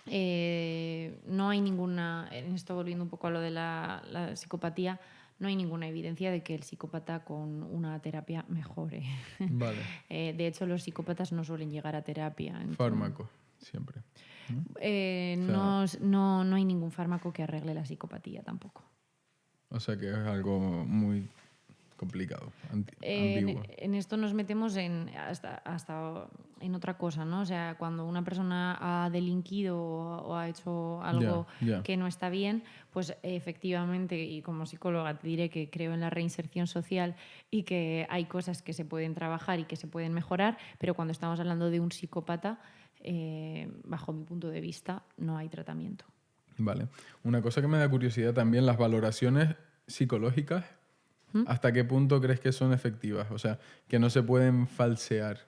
no hay ninguna, en esto volviendo un poco a lo de la psicopatía, no hay ninguna evidencia de que el psicópata con una terapia mejore. Vale. De hecho, los psicópatas no suelen llegar a terapia. Fármaco, siempre. No hay ningún fármaco que arregle la psicopatía tampoco. O sea que es algo muy complicado, ambiguo. En esto nos metemos hasta en otra cosa, ¿no? O sea, cuando una persona ha delinquido o ha hecho algo que no está bien, pues efectivamente, y como psicóloga te diré que creo en la reinserción social y que hay cosas que se pueden trabajar y que se pueden mejorar, pero cuando estamos hablando de un psicópata, bajo mi punto de vista, no hay tratamiento. Vale. Una cosa que me da curiosidad también, las valoraciones psicológicas, ¿hasta qué punto crees que son efectivas? O sea, que no se pueden falsear.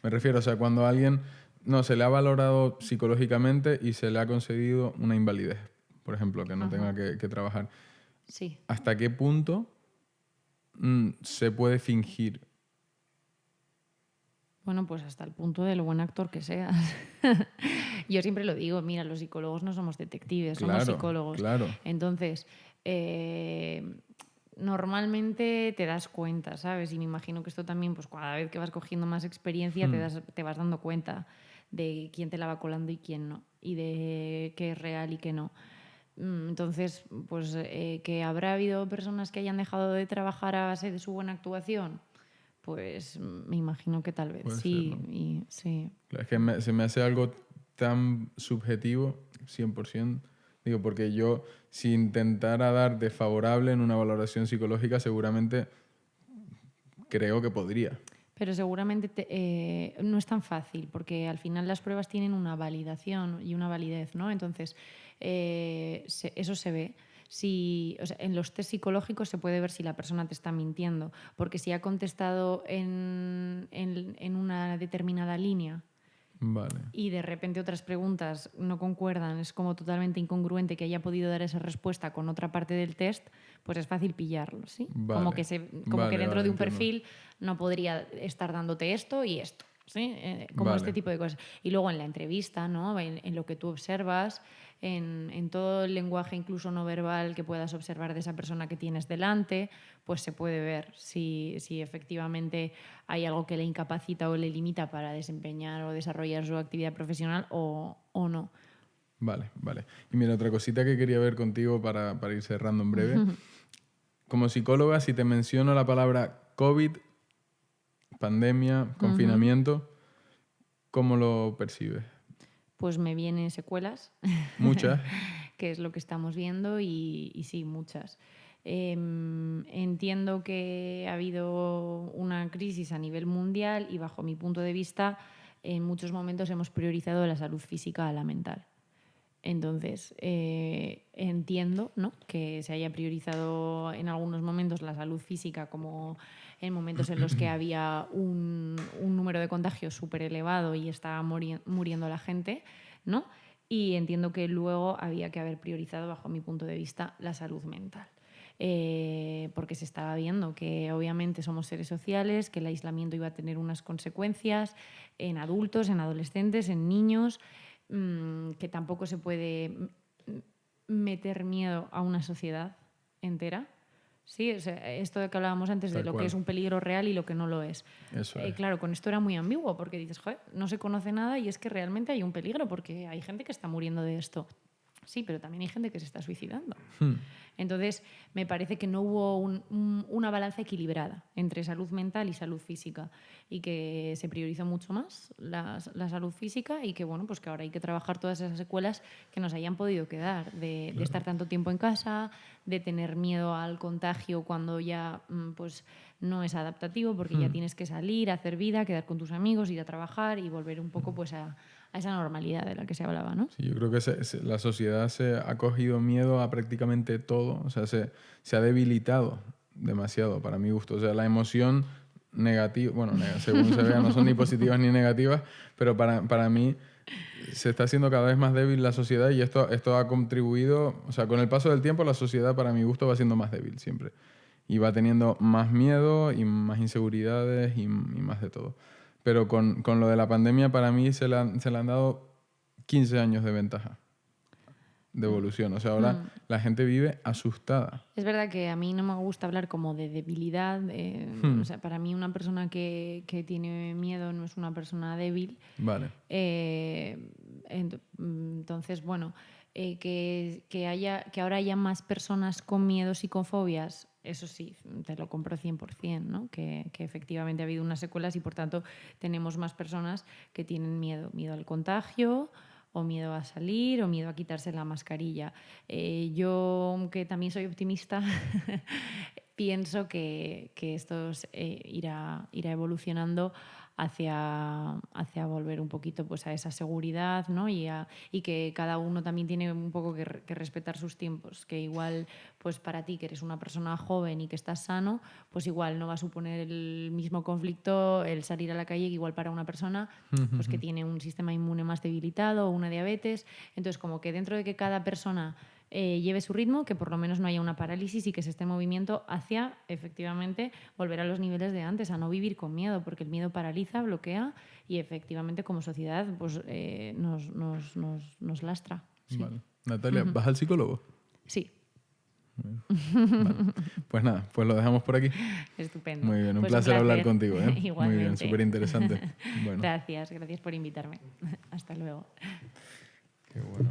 Me refiero, o sea, cuando a alguien no se le ha valorado psicológicamente y se le ha concedido una invalidez, por ejemplo, que no tenga que trabajar. Sí. ¿Hasta qué punto se puede fingir? Bueno, pues hasta el punto del buen actor que seas. Yo siempre lo digo, mira, los psicólogos no somos detectives, somos psicólogos. Claro. Entonces, normalmente te das cuenta, ¿sabes? Y me imagino que esto también, pues cada vez que vas cogiendo más experiencia, te vas dando cuenta de quién te la va colando y quién no, y de qué es real y qué no. Entonces, pues que habrá habido personas que hayan dejado de trabajar a base de su buena actuación, pues me imagino que tal vez puede sí. ser, ¿no? Y, sí. Es que se me hace algo tan subjetivo, 100%. Digo, porque yo, si intentara dar de favorable en una valoración psicológica, seguramente creo que podría. Pero seguramente no es tan fácil, porque al final las pruebas tienen una validación y una validez, ¿no? Entonces, eso se ve. O sea, en los test psicológicos se puede ver si la persona te está mintiendo, porque si ha contestado en una determinada línea, vale, y de repente otras preguntas no concuerdan, es como totalmente incongruente que haya podido dar esa respuesta con otra parte del test, pues es fácil pillarlo, ¿sí? Vale, como que dentro de un perfil no podría estar dándote esto y esto. ¿sí? Como este tipo de cosas. Y luego en la entrevista, ¿no? En lo que tú observas, en todo el lenguaje incluso no verbal que puedas observar de esa persona que tienes delante, pues se puede ver si efectivamente hay algo que le incapacita o le limita para desempeñar o desarrollar su actividad profesional o no. Vale. Y mira, otra cosita que quería ver contigo para ir cerrando en breve. Como psicóloga, si te menciono la palabra COVID, pandemia, confinamiento, ¿cómo lo percibes? Pues me vienen secuelas. Muchas. Que es lo que estamos viendo y sí, muchas. Entiendo que ha habido una crisis a nivel mundial y bajo mi punto de vista en muchos momentos hemos priorizado la salud física a la mental. Entonces, entiendo, ¿no?, que se haya priorizado en algunos momentos la salud física, como en momentos en los que había un número de contagios súper elevado y estaba muriendo la gente, ¿no? Y entiendo que luego había que haber priorizado, bajo mi punto de vista, la salud mental. Porque se estaba viendo que obviamente somos seres sociales, que el aislamiento iba a tener unas consecuencias en adultos, en adolescentes, en niños, que tampoco se puede meter miedo a una sociedad entera. Sí, o sea, esto de que hablábamos antes de lo que es un peligro real y lo que no lo es. Eso es. Claro, con esto era muy ambiguo porque dices, joder, no se conoce nada y es que realmente hay un peligro porque hay gente que está muriendo de esto. Sí, pero también hay gente que se está suicidando. Entonces, me parece que no hubo una balanza equilibrada entre salud mental y salud física y que se priorizó mucho más la salud física y que, bueno, pues que ahora hay que trabajar todas esas secuelas que nos hayan podido quedar de estar tanto tiempo en casa, de tener miedo al contagio cuando ya pues no es adaptativo porque ya tienes que salir, hacer vida, quedar con tus amigos, ir a trabajar y volver un poco pues a esa normalidad de la que se hablaba, ¿no? Sí, yo creo que la sociedad se ha cogido miedo a prácticamente todo, o sea, se ha debilitado demasiado para mi gusto. O sea, la emoción negativa, bueno, según se vea, no son ni positivas ni negativas, pero para mí se está haciendo cada vez más débil la sociedad y esto ha contribuido, o sea, con el paso del tiempo la sociedad para mi gusto va siendo más débil siempre. Y va teniendo más miedo y más inseguridades y más de todo. Pero con lo de la pandemia para mí se le han dado 15 años de ventaja de evolución. O sea, ahora la gente vive asustada. Es verdad que a mí no me gusta hablar como de debilidad. O sea, para mí una persona que tiene miedo no es una persona débil. Vale. Entonces, bueno, que ahora haya más personas con miedos y con fobias, eso sí, te lo compro 100%, ¿no? Que efectivamente ha habido unas secuelas y por tanto tenemos más personas que tienen miedo al contagio o miedo a salir o miedo a quitarse la mascarilla. Yo, aunque también soy optimista, pienso que esto irá evolucionando hacia volver un poquito pues, a esa seguridad, ¿no? y que cada uno también tiene un poco que respetar sus tiempos, que igual pues para ti, que eres una persona joven y que estás sano, pues igual no va a suponer el mismo conflicto el salir a la calle que igual para una persona pues, que tiene un sistema inmune más debilitado o una diabetes. Entonces, como que dentro de que cada persona lleve su ritmo, que por lo menos no haya una parálisis y que se esté en movimiento hacia, efectivamente, volver a los niveles de antes, a no vivir con miedo, porque el miedo paraliza, bloquea y efectivamente como sociedad pues, nos lastra. Sí. Vale. Natalia, ¿vas al psicólogo? Sí. Vale. Pues nada, pues lo dejamos por aquí. Estupendo. Muy bien, un Pues placer hablar contigo. Igualmente. Muy bien, súper interesante. Bueno. Gracias por invitarme. Hasta luego. Qué bueno.